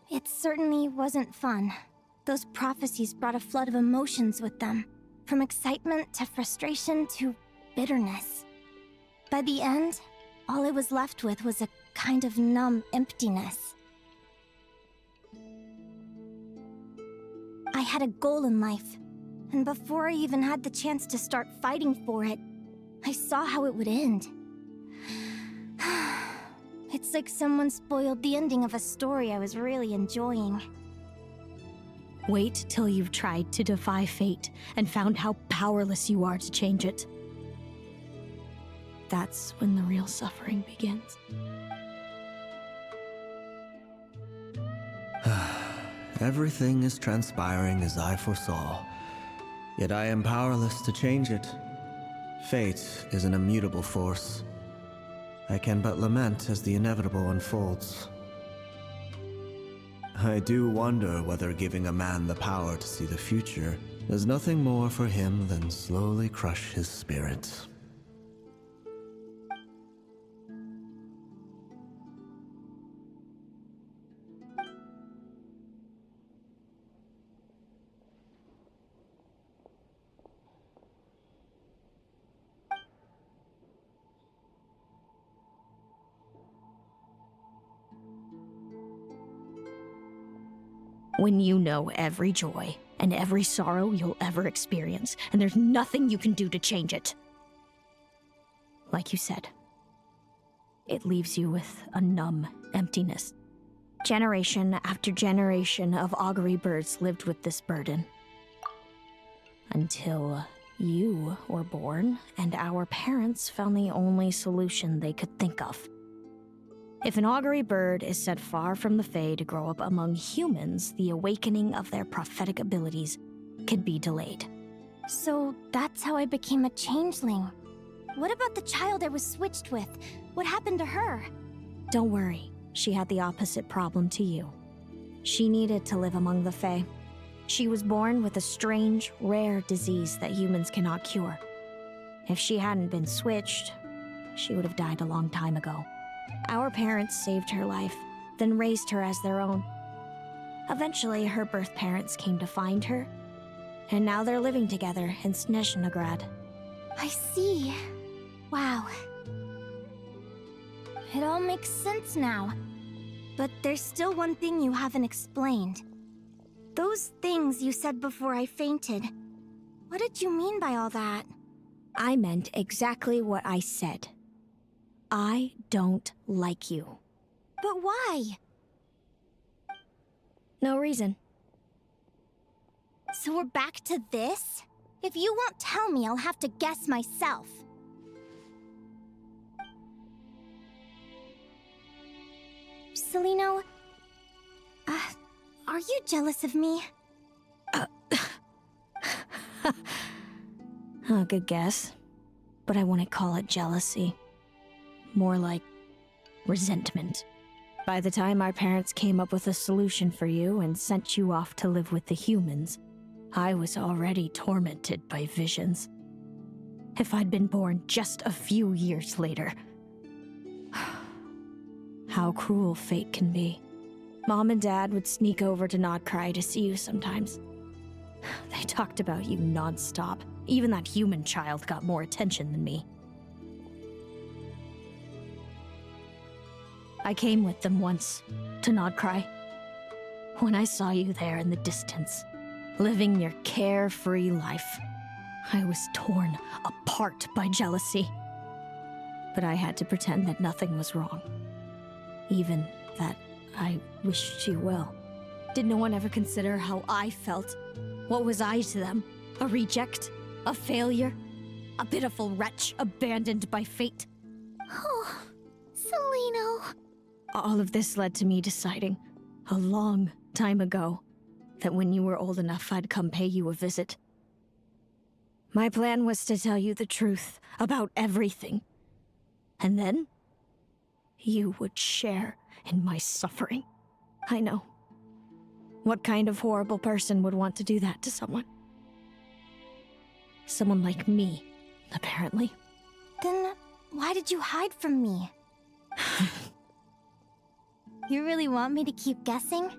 S5: It certainly wasn't fun. Those prophecies brought a flood of emotions with them, from excitement to frustration to bitterness. By the end, all I was left with was a kind of numb emptiness. I had a goal in life, and before I even had the chance to start fighting for it, I saw how it would end. It's like someone spoiled the ending of a story I was really enjoying.
S15: Wait till you've tried to defy fate and found how powerless you are to change it. That's when the real suffering begins.
S18: Everything is transpiring as I foresaw, yet I am powerless to change it. Fate is an immutable force. I can but lament as the inevitable unfolds. I do wonder whether giving a man the power to see the future does nothing more for him than slowly crush his spirit.
S15: When you know every joy and every sorrow you'll ever experience, and there's nothing you can do to change it. Like you said, it leaves you with a numb emptiness. Generation after generation of augury birds lived with this burden. Until you were born, and our parents found the only solution they could think of. If an augury bird is set far from the Fae to grow up among humans, the awakening of their prophetic abilities could be delayed.
S5: So that's how I became a changeling. What about the child I was switched with? What happened to her?
S15: Don't worry, she had the opposite problem to you. She needed to live among the Fae. She was born with a strange, rare disease that humans cannot cure. If she hadn't been switched, she would have died a long time ago. Our parents saved her life, then raised her as their own. Eventually, her birth parents came to find her, and now they're living together in Snezhnograd.
S5: I see. Wow. It all makes sense now. But there's still one thing you haven't explained. Those things you said before I fainted. What did you mean by all that?
S15: I meant exactly what I said. I don't like you.
S5: But why?
S15: No reason.
S5: So we're back to this? If you won't tell me, I'll have to guess myself. Celino, are you jealous of me?
S15: Good guess. But I wouldn't call it jealousy. More like resentment. By the time our parents came up with a solution for you and sent you off to live with the humans, I was already tormented by visions. If I'd been born just a few years later. How cruel fate can be. Mom and Dad would sneak over to Nodcry to see you sometimes. They talked about you non-stop. Even that human child got more attention than me. I came with them once, to Nodcry. When I saw you there in the distance, living your carefree life, I was torn apart by jealousy. But I had to pretend that nothing was wrong. Even that I wished you well. Did no one ever consider how I felt? What was I to them? A reject? A failure? A pitiful wretch abandoned by fate?
S5: Oh, Celino.
S15: All of this led to me deciding, a long time ago, that when you were old enough, I'd come pay you a visit. My plan was to tell you the truth about everything. And then, you would share in my suffering. I know. What kind of horrible person would want to do that to someone? Someone like me, apparently.
S5: Then, why did you hide from me? You really want me to keep guessing?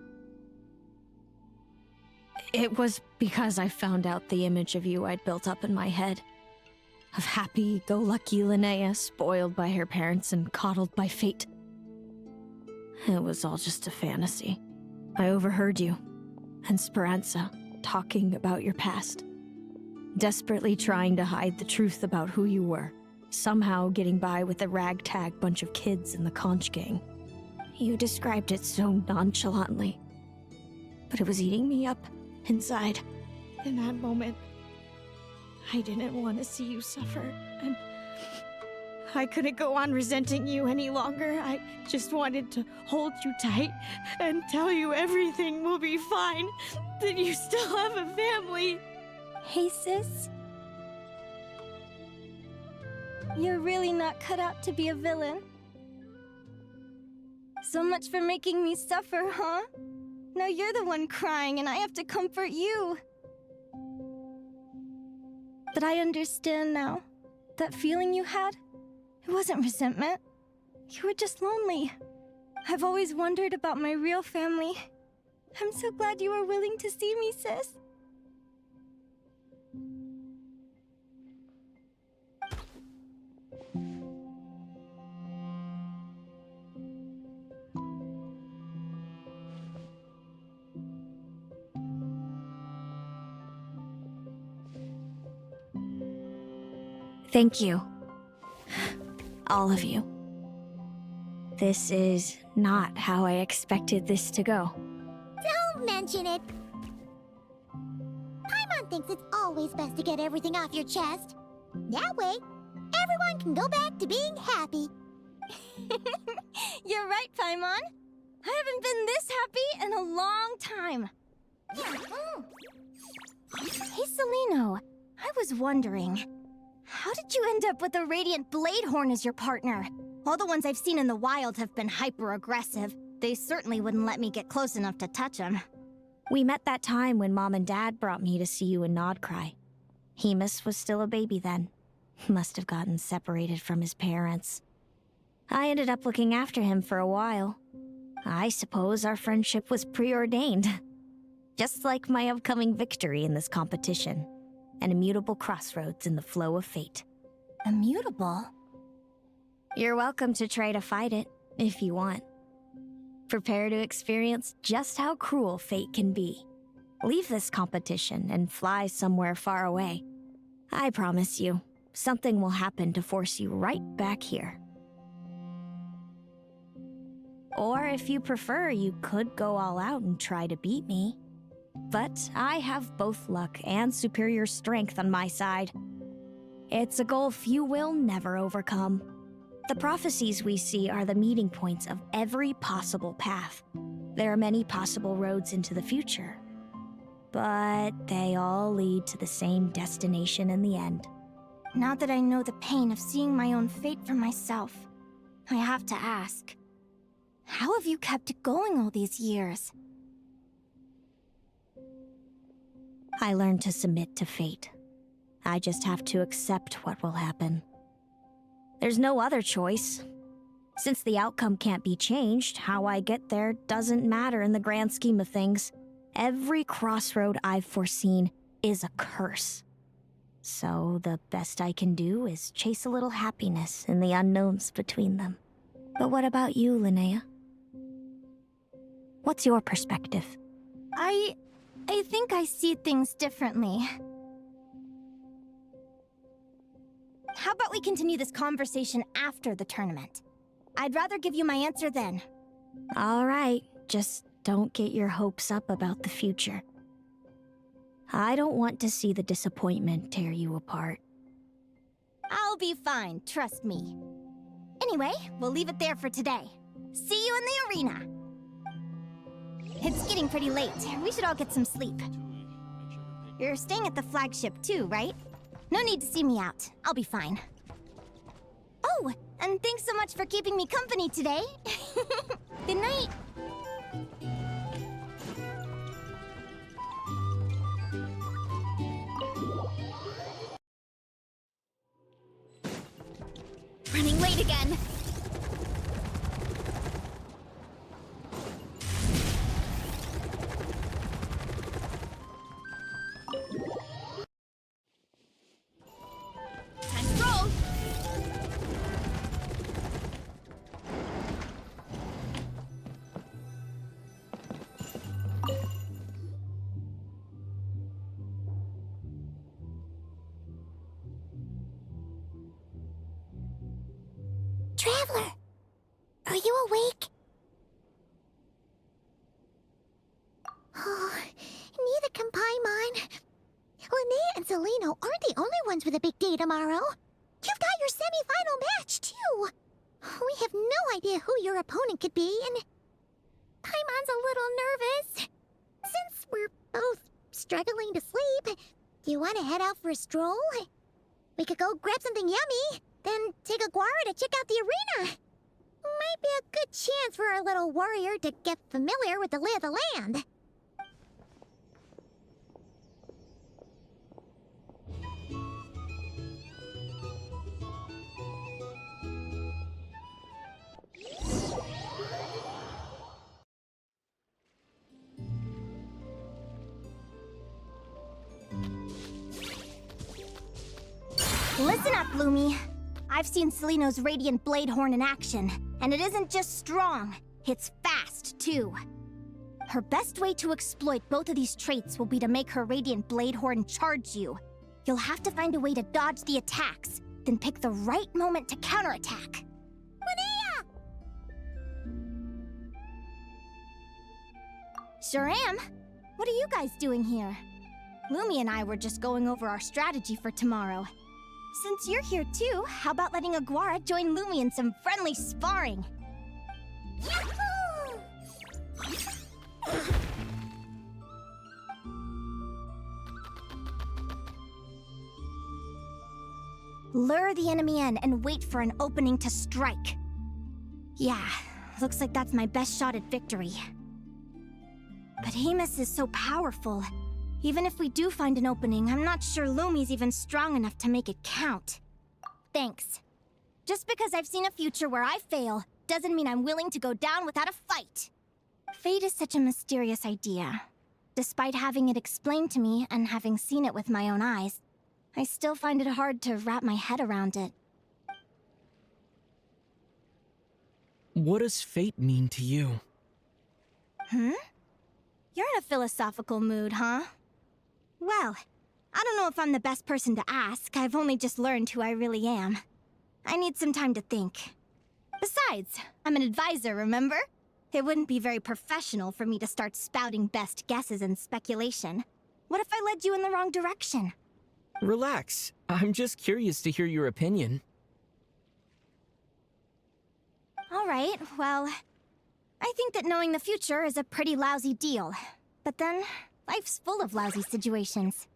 S15: It was because I found out the image of you I'd built up in my head. Of happy-go-lucky Linnea, spoiled by her parents and coddled by fate. It was all just a fantasy. I overheard you, and Speranza, talking about your past. Desperately trying to hide the truth about who you were. somehow getting by with a ragtag bunch of kids in the conch gang. You described it so nonchalantly, but it was eating me up inside.
S5: In that moment, I didn't want to see you suffer, and I couldn't go on resenting you any longer. I just wanted to hold you tight and tell you everything will be fine, that you still have a family.
S7: Hey, sis. You're really not cut out to be a villain. So much for making me suffer, huh? Now you're the one crying and I have to comfort you. But I understand now. That feeling you had, it wasn't resentment. You were just lonely. I've always wondered about my real family. I'm so glad you were willing to see me, sis.
S15: Thank you. All of you. This is not how I expected this to go.
S3: Don't mention it. Paimon thinks it's always best to get everything off your chest. That way, everyone can go back to being happy.
S7: You're right, Paimon. I haven't been this happy in a long time. Hey, Celino. I was wondering, how did you end up with a Radiant Bladehorn as your partner? All the ones I've seen in the wild have been hyper-aggressive. They certainly wouldn't let me get close enough to touch them.
S15: We met that time when Mom and Dad brought me to see you in Nodcry. Hemus was still a baby then. Must have gotten separated from his parents. I ended up looking after him for a while. I suppose our friendship was preordained. Just like my upcoming victory in this competition. An immutable crossroads in the flow of fate.
S7: Immutable?
S15: You're welcome to try to fight it, if you want. Prepare to experience just how cruel fate can be. Leave this competition and fly somewhere far away. I promise you, something will happen to force you right back here. Or if you prefer, you could go all out and try to beat me. But I have both luck and superior strength on my side. It's a gulf you will never overcome. The prophecies we see are the meeting points of every possible path. There are many possible roads into the future. But they all lead to the same destination in the end.
S7: Now that I know the pain of seeing my own fate for myself, I have to ask, how have you kept it going all these years?
S15: I learned to submit to fate. I just have to accept what will happen. There's no other choice. Since the outcome can't be changed, how I get there doesn't matter in the grand scheme of things. Every crossroad I've foreseen is a curse. So the best I can do is chase a little happiness in the unknowns between them. But what about you, Linnea? What's your perspective?
S7: I think I see things differently. How about we continue this conversation after the tournament? I'd rather give you my answer then.
S15: All right, just don't get your hopes up about the future. I don't want to see the disappointment tear you apart.
S7: I'll be fine, trust me. Anyway, we'll leave it there for today. See you in the arena! It's getting pretty late. We should all get some sleep. You're staying at the flagship too, right? No need to see me out. I'll be fine. Oh, and thanks so much for keeping me company today. Good night. Running late again. Time to roll.
S3: Traveler, are you awake? Oh, neither can Paimon. Linnea and Celino aren't the only ones with a big day tomorrow. You've got your semi-final match, too. We have no idea who your opponent could be, and Paimon's a little nervous. Since we're both struggling to sleep, do you want to head out for a stroll? We could go grab something yummy, then take Aguara to check out the arena. Might be a good chance for our little warrior to get familiar with the lay of the land.
S5: Listen up, Lumi. I've seen Celino's Radiant Bladehorn in action, and it isn't just strong, it's fast, too. Her best way to exploit both of these traits will be to make her Radiant Bladehorn charge you. You'll have to find a way to dodge the attacks, then pick the right moment to counterattack.
S3: Linnea!
S5: Sure am. What are you guys doing here? Lumi and I were just going over our strategy for tomorrow. Since you're here too, how about letting Aguara join Lumi in some friendly sparring?
S3: Yahoo!
S5: Lure the enemy in and wait for an opening to strike. Yeah, looks like that's my best shot at victory. But Hemus is so powerful. Even if we do find an opening, I'm not sure Lumi's even strong enough to make it count. Thanks. Just because I've seen a future where I fail, doesn't mean I'm willing to go down without a fight. Fate is such a mysterious idea. Despite having it explained to me and having seen it with my own eyes, I still find it hard to wrap my head around it.
S12: What does fate mean to you?
S5: You're in a philosophical mood, huh? Well, I don't know if I'm the best person to ask. I've only just learned who I really am. I need some time to think. Besides, I'm an advisor, remember? It wouldn't be very professional for me to start spouting best guesses and speculation. What if I led you in the wrong direction?
S12: Relax. I'm just curious to hear your opinion.
S5: All right, well, I think that knowing the future is a pretty lousy deal. But then, life's full of lousy situations.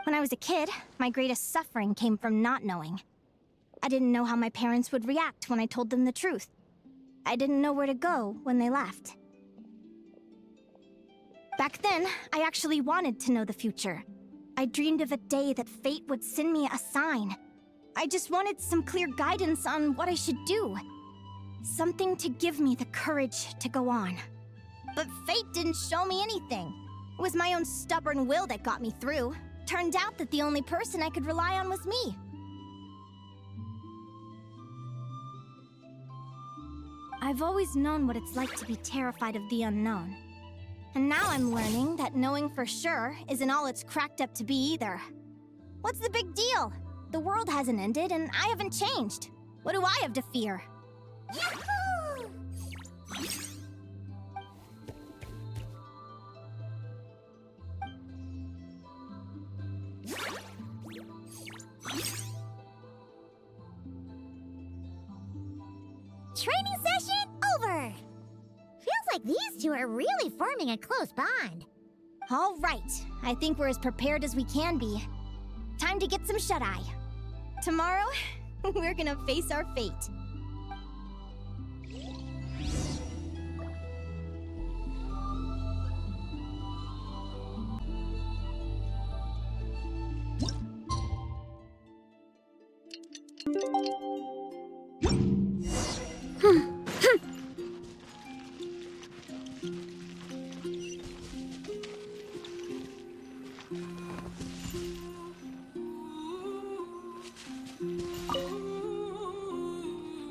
S5: When I was a kid, my greatest suffering came from not knowing. I didn't know how my parents would react when I told them the truth. I didn't know where to go when they left. Back then, I actually wanted to know the future. I dreamed of a day that fate would send me a sign. I just wanted some clear guidance on what I should do. Something to give me the courage to go on. But fate didn't show me anything. It was my own stubborn will that got me through. Turned out that the only person I could rely on was me. I've always known what it's like to be terrified of the unknown. And now I'm learning that knowing for sure isn't all it's cracked up to be either. What's the big deal? The world hasn't ended and I haven't changed. What do I have to fear?
S3: Yahoo! Training session over! Feels like these two are really forming a close bond.
S5: All right, I think we're as prepared as we can be. Time to get some shut-eye. Tomorrow, we're gonna face our fate.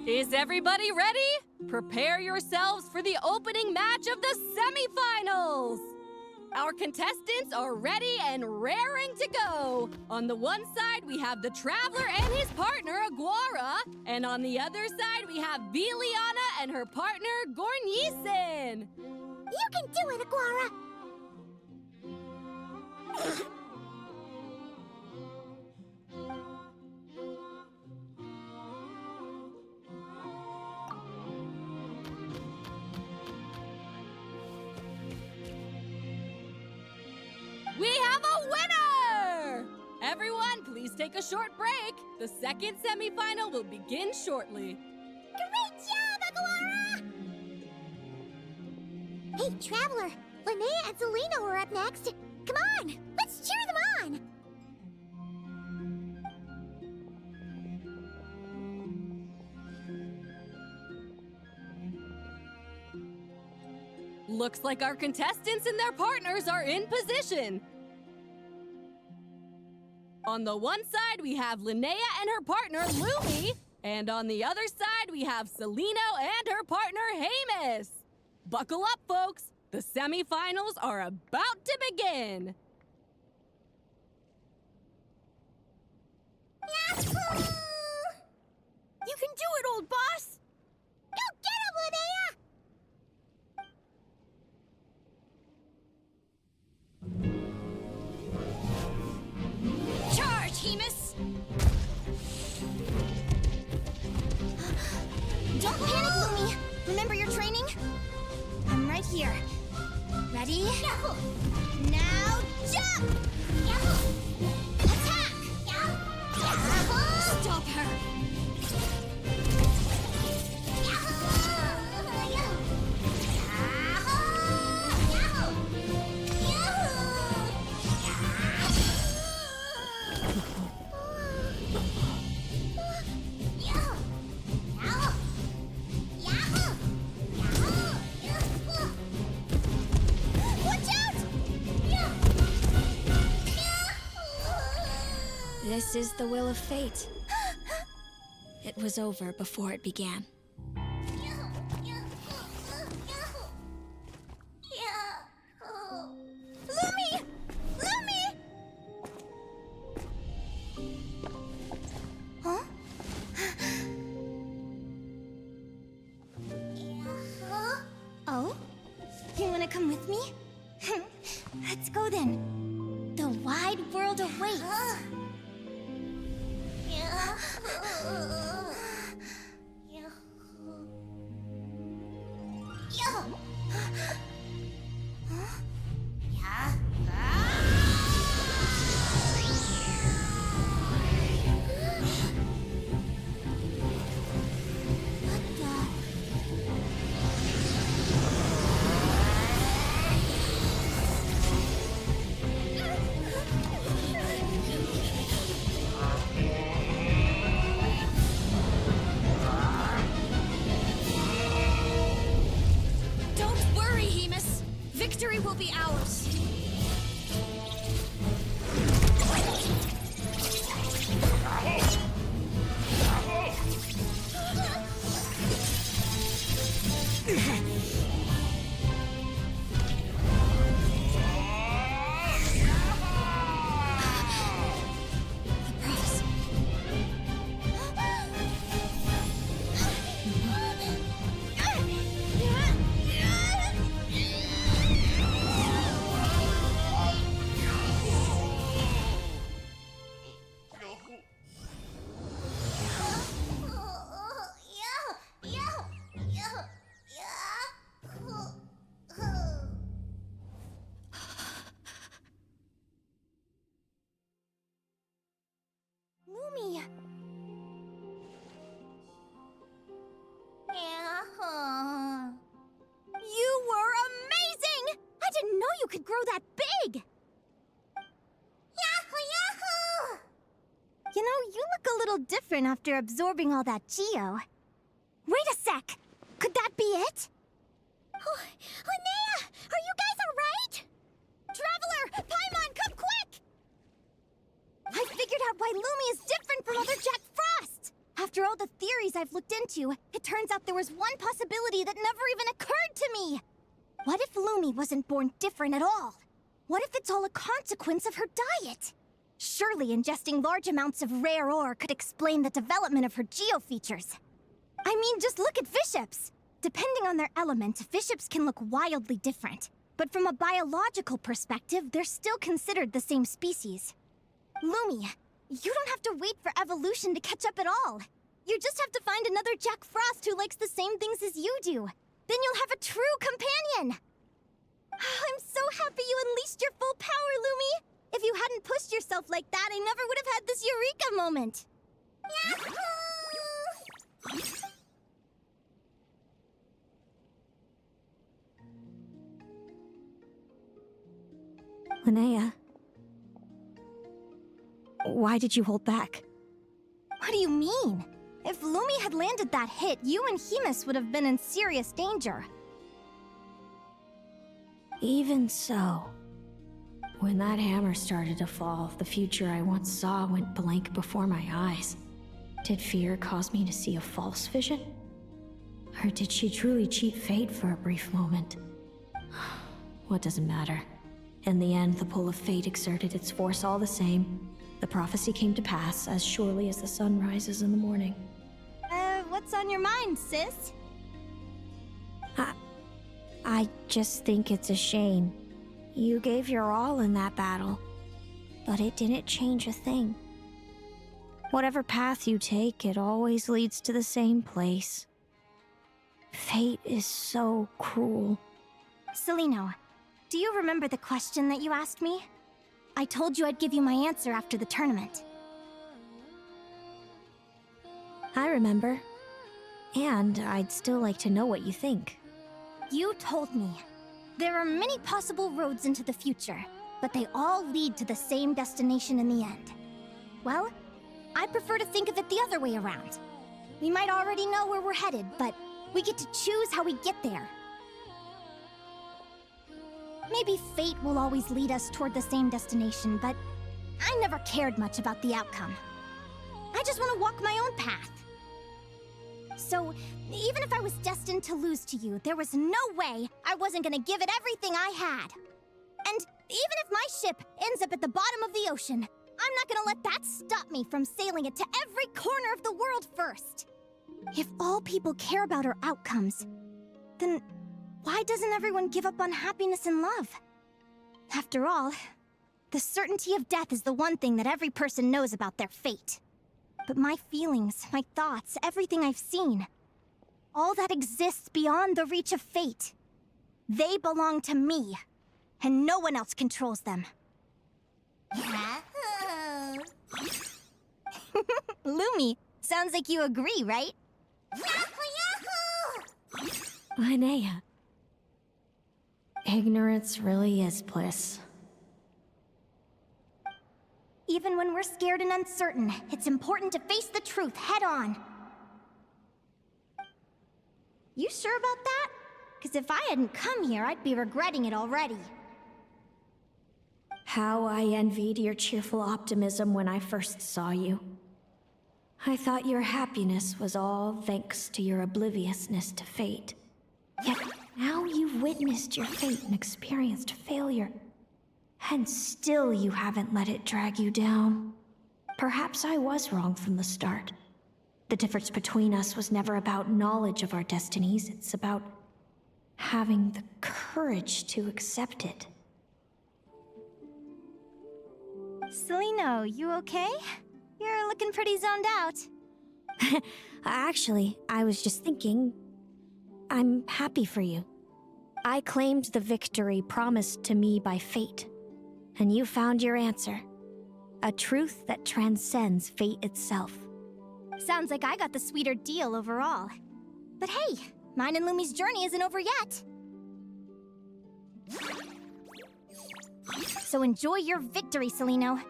S2: Is everybody ready? Prepare yourselves for the opening match of the semifinals! Our contestants are ready and raring to go. On the one side, we have the Traveler and his partner, Aguara. And on the other side, we have Viliana and her partner, Gornisen.
S3: You can do it, Aguara!
S2: We have a winner! Everyone, please take a short break. The second semifinal will begin shortly.
S3: Great job, Aguara! Hey, Traveler, Linnea and Selena are up next. Come on, let's cheer them on!
S2: Looks like our contestants and their partners are in position. On the one side, we have Linnea and her partner, Lumi. And on the other side, we have Celino and her partner, Hamus. Buckle up, folks. The semifinals are about to begin.
S3: Yahoo! You can do it, old boss! Go get him, Linnea!
S5: Charge, Hemus! Don't panic, Lumi. Remember your training? I'm right here. Ready?
S3: Yahoo!
S5: Now jump!
S3: Yahoo!
S5: Attack!
S3: Yahoo!
S5: Stop her! This is the will of fate. It was over before it began.
S3: Lumi! Lumi!
S5: Huh? Oh? You wanna come with me? Let's go then. The wide world awaits. Victory will be ours.
S3: Lumi!
S5: You were amazing! I didn't know you could grow that big!
S3: Yahoo! Yahoo!
S5: You know, you look a little different after absorbing all that Geo. Wait a sec! Could that be it?
S3: Oh, Linnea! Are you guys alright?
S5: Traveler! Paimon, come quick! I figured out why Lumi is different from other Jack Frost! After all the theories I've looked into, it turns out there was one possibility that never even occurred to me! What if Lumi wasn't born different at all? What if it's all a consequence of her diet? Surely ingesting large amounts of rare ore could explain the development of her geofeatures. I mean, just look at fiships. Depending on their element, fiships can look wildly different. But from a biological perspective, they're still considered the same species. Lumi, you don't have to wait for evolution to catch up at all. You just have to find another Jack Frost who likes the same things as you do. Then you'll have a true companion! I'm so happy you unleashed your full power, Lumi! If you hadn't pushed yourself like that, I never would have had this Eureka moment! Yahoo! Linnea, why did you hold back? What do you mean? If Lumi had landed that hit, you and Hemus would have been in serious danger. Even so, when that hammer started to fall, the future I once saw went blank before my eyes. Did fear cause me to see a false vision? Or did she truly cheat fate for a brief moment? What does it matter? In the end, the pull of fate exerted its force all the same. The prophecy came to pass as surely as the sun rises in the morning. What's on your mind, sis? I just think it's a shame. You gave your all in that battle, but it didn't change a thing. Whatever path you take, it always leads to the same place. Fate is so cruel. Celino, do you remember the question that you asked me? I told you I'd give you my answer after the tournament. I remember. And I'd still like to know what you think. You told me. There are many possible roads into the future, but they all lead to the same destination in the end. Well, I prefer to think of it the other way around. We might already know where we're headed, but we get to choose how we get there. Maybe fate will always lead us toward the same destination, but I never cared much about the outcome. I just want to walk my own path. So, even if I was destined to lose to you, there was no way I wasn't gonna give it everything I had. And even if my ship ends up at the bottom of the ocean, I'm not gonna let that stop me from sailing it to every corner of the world first. If all people care about are outcomes, then why doesn't everyone give up on happiness and love? After all, the certainty of death is the one thing that every person knows about their fate. But my feelings, my thoughts, everything I've seen, all that exists beyond the reach of fate, they belong to me, and no one else controls them. Lumi, sounds like you agree, right? Linnea. Ignorance really is bliss. Even when we're scared and uncertain, it's important to face the truth head on. You sure about that? Because if I hadn't come here, I'd be regretting it already. How I envied your cheerful optimism when I first saw you. I thought your happiness was all thanks to your obliviousness to fate. Yet now you've witnessed your fate and experienced failure. And still you haven't let it drag you down. Perhaps I was wrong from the start. The difference between us was never about knowledge of our destinies, it's about having the courage to accept it. Celino, you okay? You're looking pretty zoned out. Actually, I was just thinking, I'm happy for you. I claimed the victory promised to me by fate. And you found your answer. A truth that transcends fate itself. Sounds like I got the sweeter deal overall. But hey, mine and Lumi's journey isn't over yet. So enjoy your victory, Celino.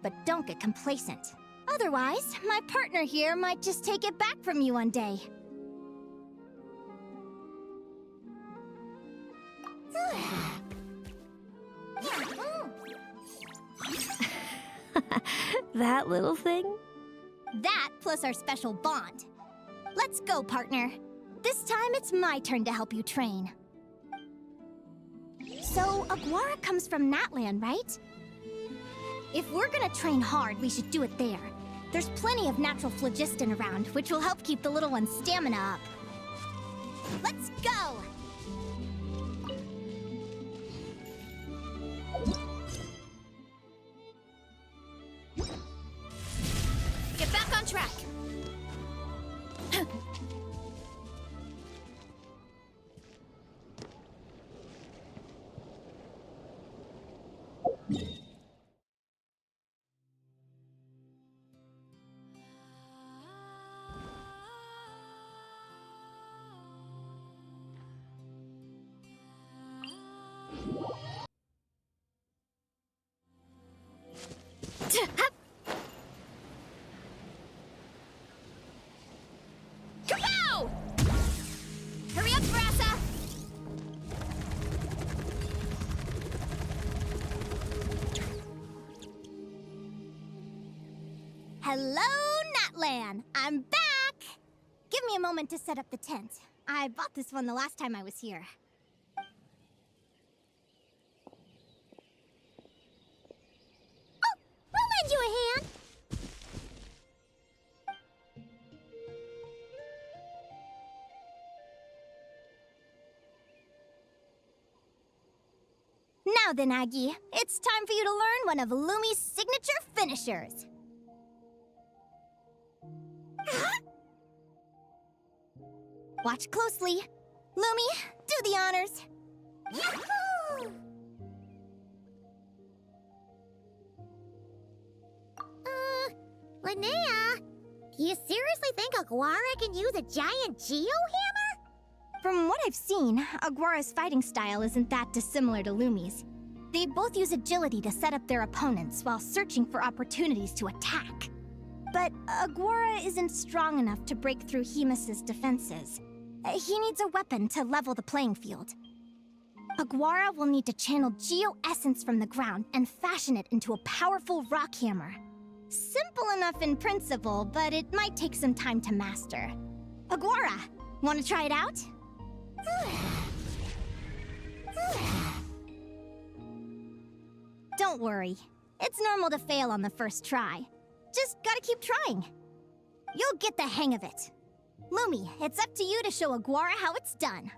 S5: But don't get complacent. Otherwise, my partner here might just take it back from you one day. That little thing? That plus our special bond. Let's go, partner. This time it's my turn to help you train. So, Aguara comes from Natland, right? If we're gonna train hard, we should do it there. There's plenty of natural phlogiston around, which will help keep the little one's stamina up. Let's go! Get back on track! Kapow! Hurry up, Brassa! Hello, Natlan! I'm back! Give me a moment to set up the tent. I bought this one the last time I was here. Oh, we'll lend you a hand! Now then, Aggie, it's time for you to learn one of Lumi's signature finishers. Watch closely. Lumi, do the honors. Yahoo!
S3: Linnea, do you seriously think Aguara can use a giant geohammer?
S5: From what I've seen, Aguara's fighting style isn't that dissimilar to Lumi's. They both use agility to set up their opponents while searching for opportunities to attack. But Aguara isn't strong enough to break through Hemus's defenses. He needs a weapon to level the playing field. Aguara will need to channel geo-essence from the ground and fashion it into a powerful rock hammer. Simple enough in principle, but it might take some time to master. Aguara, want to try it out? Don't worry. It's normal to fail on the first try. Just gotta keep trying. You'll get the hang of it. Lumi, it's up to you to show Aguara how it's done.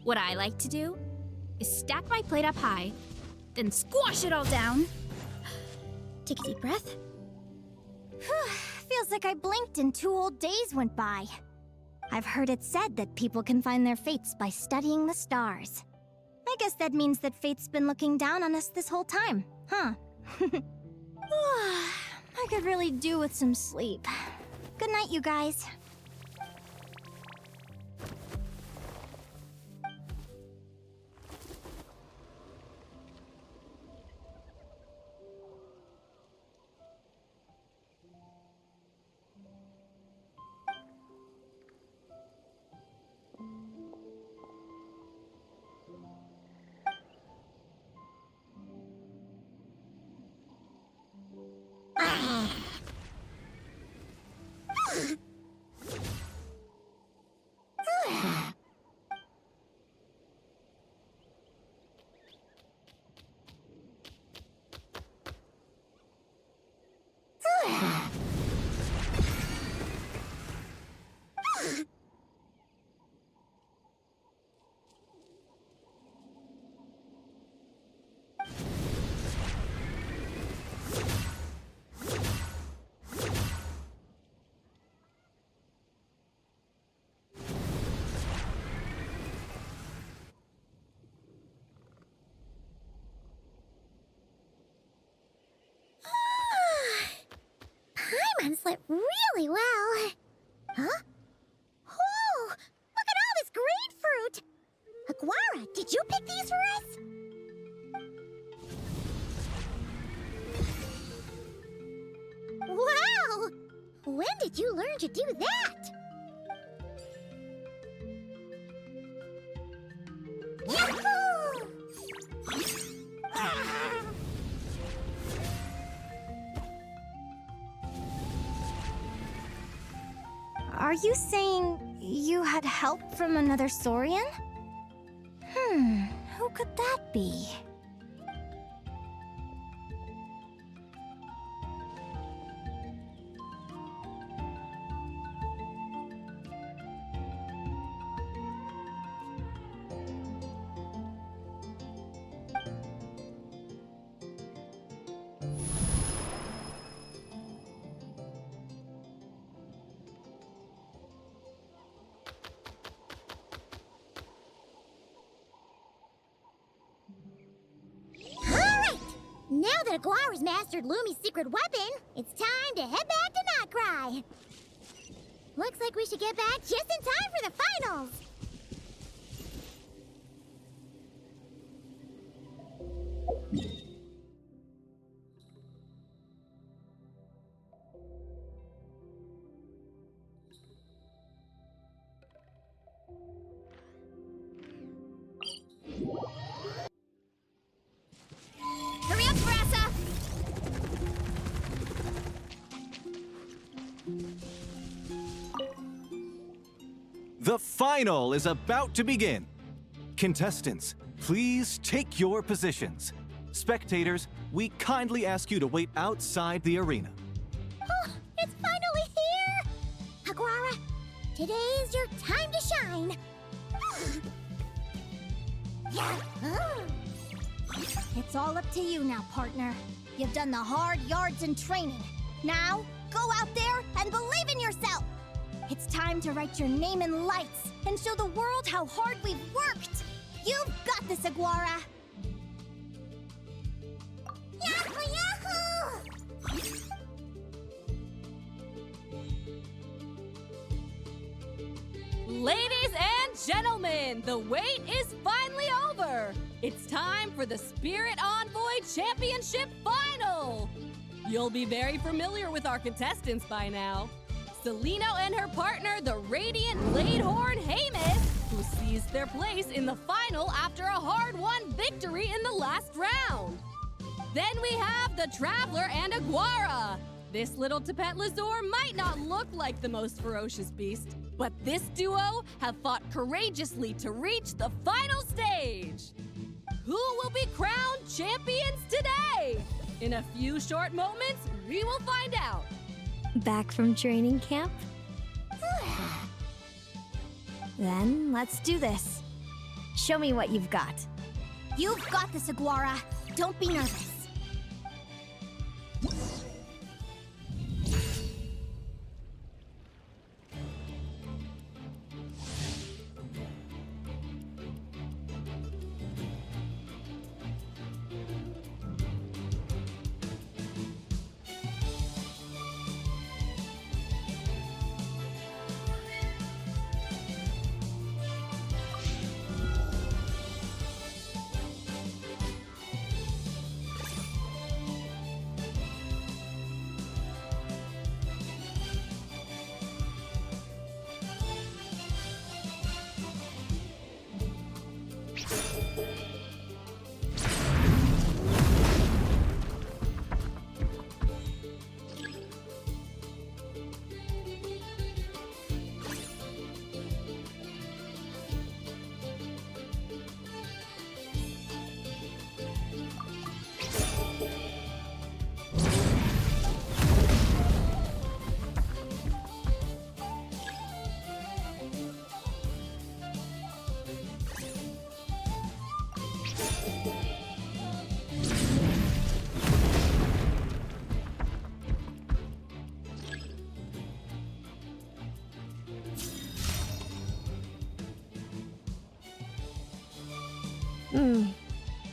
S19: What I like to do is stack my plate up high, then squash it all down. Take a deep breath.
S5: Feels like I blinked and 2 whole days went by. I've heard it said that people can find their fates by studying the stars. I guess that means that fate's been looking down on us this whole time, huh? I could really do with some sleep. Good night, you guys.
S3: Paimon slept really well. Huh? Whoa! Look at all this grapefruit! Aguara, did you pick these for us?
S7: did you learn to do that? Yahoo!
S5: Are you saying you had help from another Saurian? Who could that be?
S7: Now that Aguara's mastered Lumi's secret weapon, it's time to head back to Notcry. Looks like we should get back just in time for the finals.
S19: Hurry up, Brassa!
S4: The final is about to begin. Contestants, please take your positions. Spectators, we kindly ask you to wait outside the arena.
S7: Oh, it's finally here! Aguara, today is your time to shine.
S5: It's all up to you now, partner. You've done the hard yards in training. Now, go out there and believe in yourself! It's time to write your name in lights and show the world how hard we've worked! You've got this, Aguara!
S7: Yahoo! Yahoo!
S2: Ladies and gentlemen, the wait is finally over. It's time for the Spirit Envoy Championship Final. You'll be very familiar with our contestants by now. Celino and her partner, the Radiant Bladehorn Hamus, who seized their place in the final after a hard-won victory in the last round. Then we have the Traveler and Aguara. This little Tpoward might not look like the most ferocious beast, but this duo have fought courageously to reach the final stage. Who will be crowned champions today? In a few short moments, we will find out.
S5: Back from training camp? Then let's do this. Show me what you've got. You've got this, Aguara. Don't be nervous.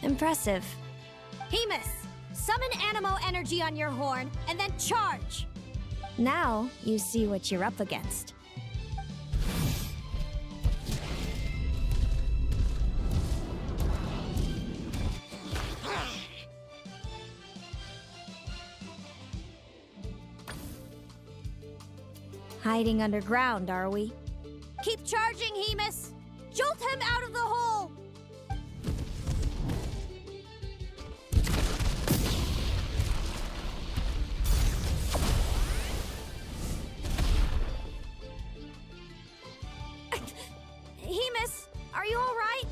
S5: Impressive.
S19: Hamus, summon Animo energy on your horn and then charge.
S5: Now you see what you're up against. Hiding underground, are we? Keep charging, Hemus! Jolt him out of the hole! Hemus, are you all right?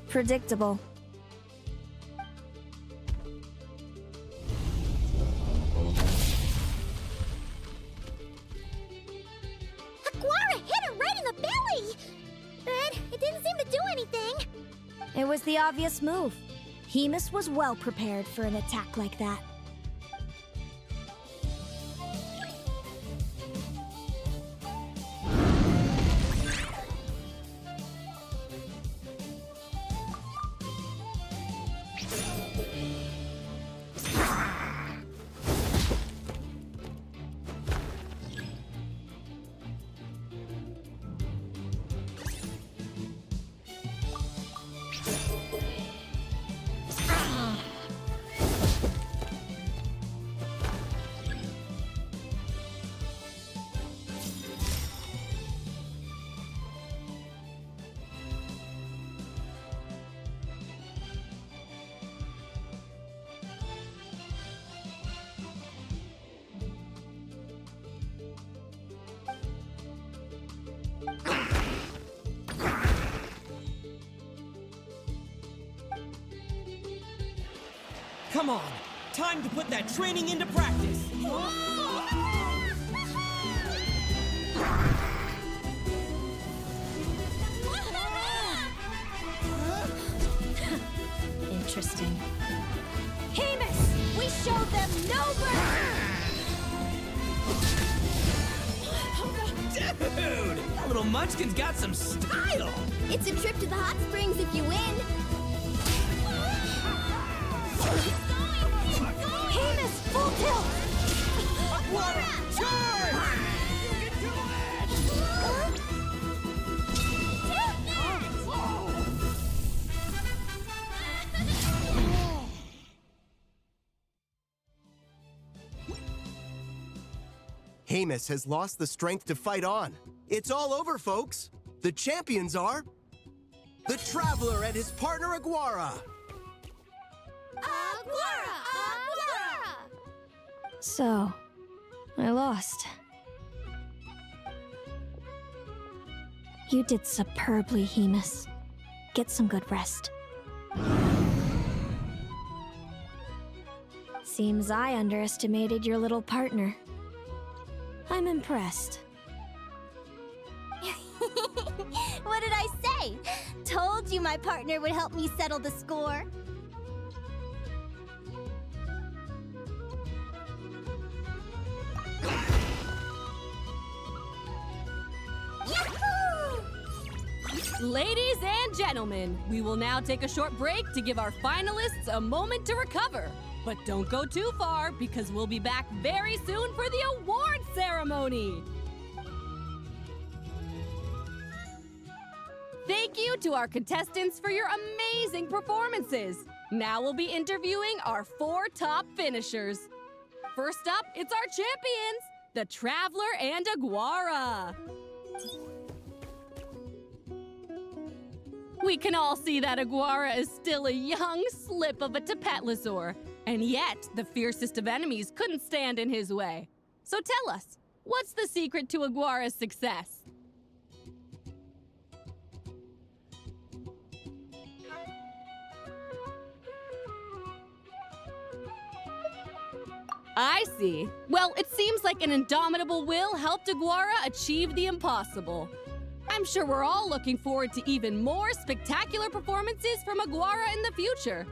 S5: Predictable.
S3: Aguara hit her right in the belly! But it didn't seem to do anything.
S5: It was the obvious move. Hemus was well prepared for an attack like that.
S20: Come on! Time to put that training into practice!
S5: Interesting. Hemus! We showed them no mercy!
S9: Dude! That little munchkin's got some style!
S3: It's a trip to the hot springs if you win. Keep going! Keep going!
S11: Hamus has lost the strength to fight on. It's all over, folks. The champions are... the Traveler and his partner Aguara.
S3: Aguara!
S15: So, I lost. You did superbly, Hamus. Get some good rest. Seems I underestimated your little partner. I'm impressed.
S5: What did I say? Told you my partner would help me settle the score.
S2: Ladies and gentlemen, we will now take a short break to give our finalists a moment to recover. But don't go too far, because we'll be back very soon for the award ceremony. Thank you to our contestants for your amazing performances. Now we'll be interviewing our 4 top finishers. First up, it's our champions, the Traveler and Aguara. We can all see that Aguara is still a young slip of a Tpoward, and yet the fiercest of enemies couldn't stand in his way. So tell us, what's the secret to Aguara's success? I see. Well, it seems like an indomitable will helped Aguara achieve the impossible. I'm sure we're all looking forward to even more spectacular performances from Aguara in the future.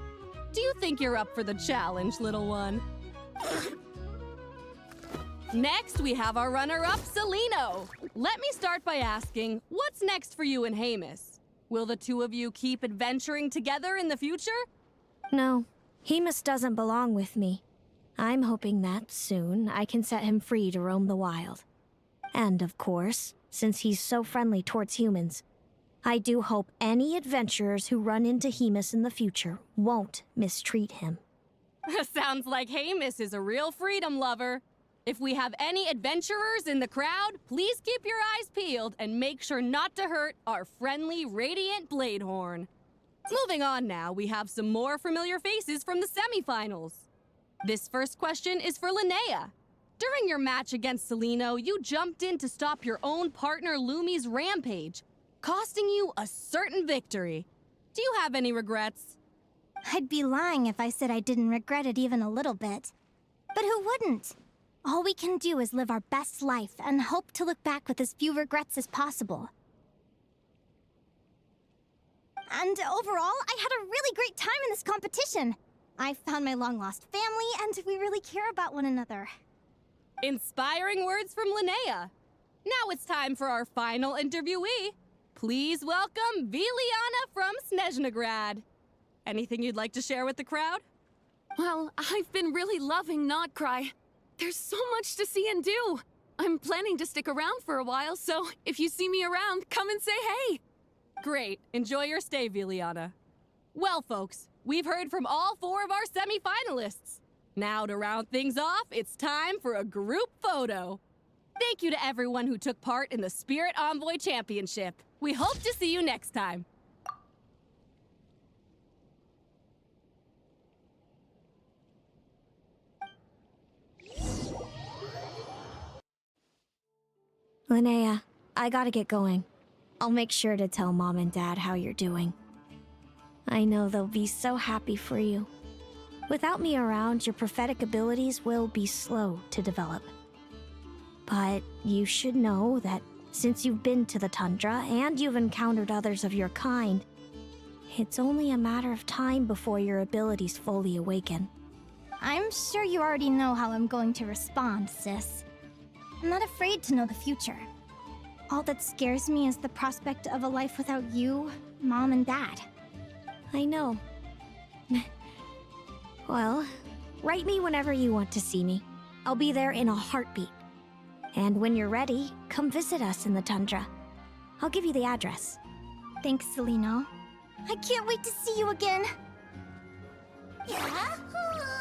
S2: Do you think you're up for the challenge, little one? Next, we have our runner-up, Celino. Let me start by asking, what's next for you and Hamus? Will the two of you keep adventuring together in the future?
S15: No, Hamus doesn't belong with me. I'm hoping that soon I can set him free to roam the wild. And of course, since he's so friendly towards humans, I do hope any adventurers who run into Hamus in the future won't mistreat him.
S2: Sounds like Hamus is a real freedom lover. If we have any adventurers in the crowd, please keep your eyes peeled and make sure not to hurt our friendly, radiant Bladehorn. Moving on now, we have some more familiar faces from the semifinals. This first question is for Linnea. During your match against Celino, you jumped in to stop your own partner Lumi's rampage, costing you a certain victory. Do you have any regrets?
S5: I'd be lying if I said I didn't regret it even a little bit. But who wouldn't? All we can do is live our best life and hope to look back with as few regrets as possible. And overall, I had a really great time in this competition. I found my long-lost family, and we really care about one another.
S2: Inspiring words from Linnea. Now it's time for our final interviewee. Please welcome Viliana from Snezhnegrad. Anything you'd like to share with the crowd?
S14: Well, I've been really loving Not Cry. There's so much to see and do. I'm planning to stick around for a while, so if you see me around, come and say hey.
S2: Great. Enjoy your stay, Viliana. Well, folks, we've heard from all 4 of our semi-finalists. Now to round things off, it's time for a group photo. Thank you to everyone who took part in the Spirit Envoy Championship. We hope to see you next time.
S15: Linnea, I gotta get going. I'll make sure to tell Mom and Dad how you're doing. I know they'll be so happy for you. Without me around, your prophetic abilities will be slow to develop. But you should know that since you've been to the tundra and you've encountered others of your kind, it's only a matter of time before your abilities fully awaken.
S5: I'm sure you already know how I'm going to respond, sis. I'm not afraid to know the future. All that scares me is the prospect of a life without you, Mom, and Dad.
S15: I know. Well, write me whenever you want to see me. I'll be there in a heartbeat. And when you're ready, come visit us in the tundra. I'll give you the address.
S5: Thanks, Celino. I can't wait to see you again.
S3: Yahoo!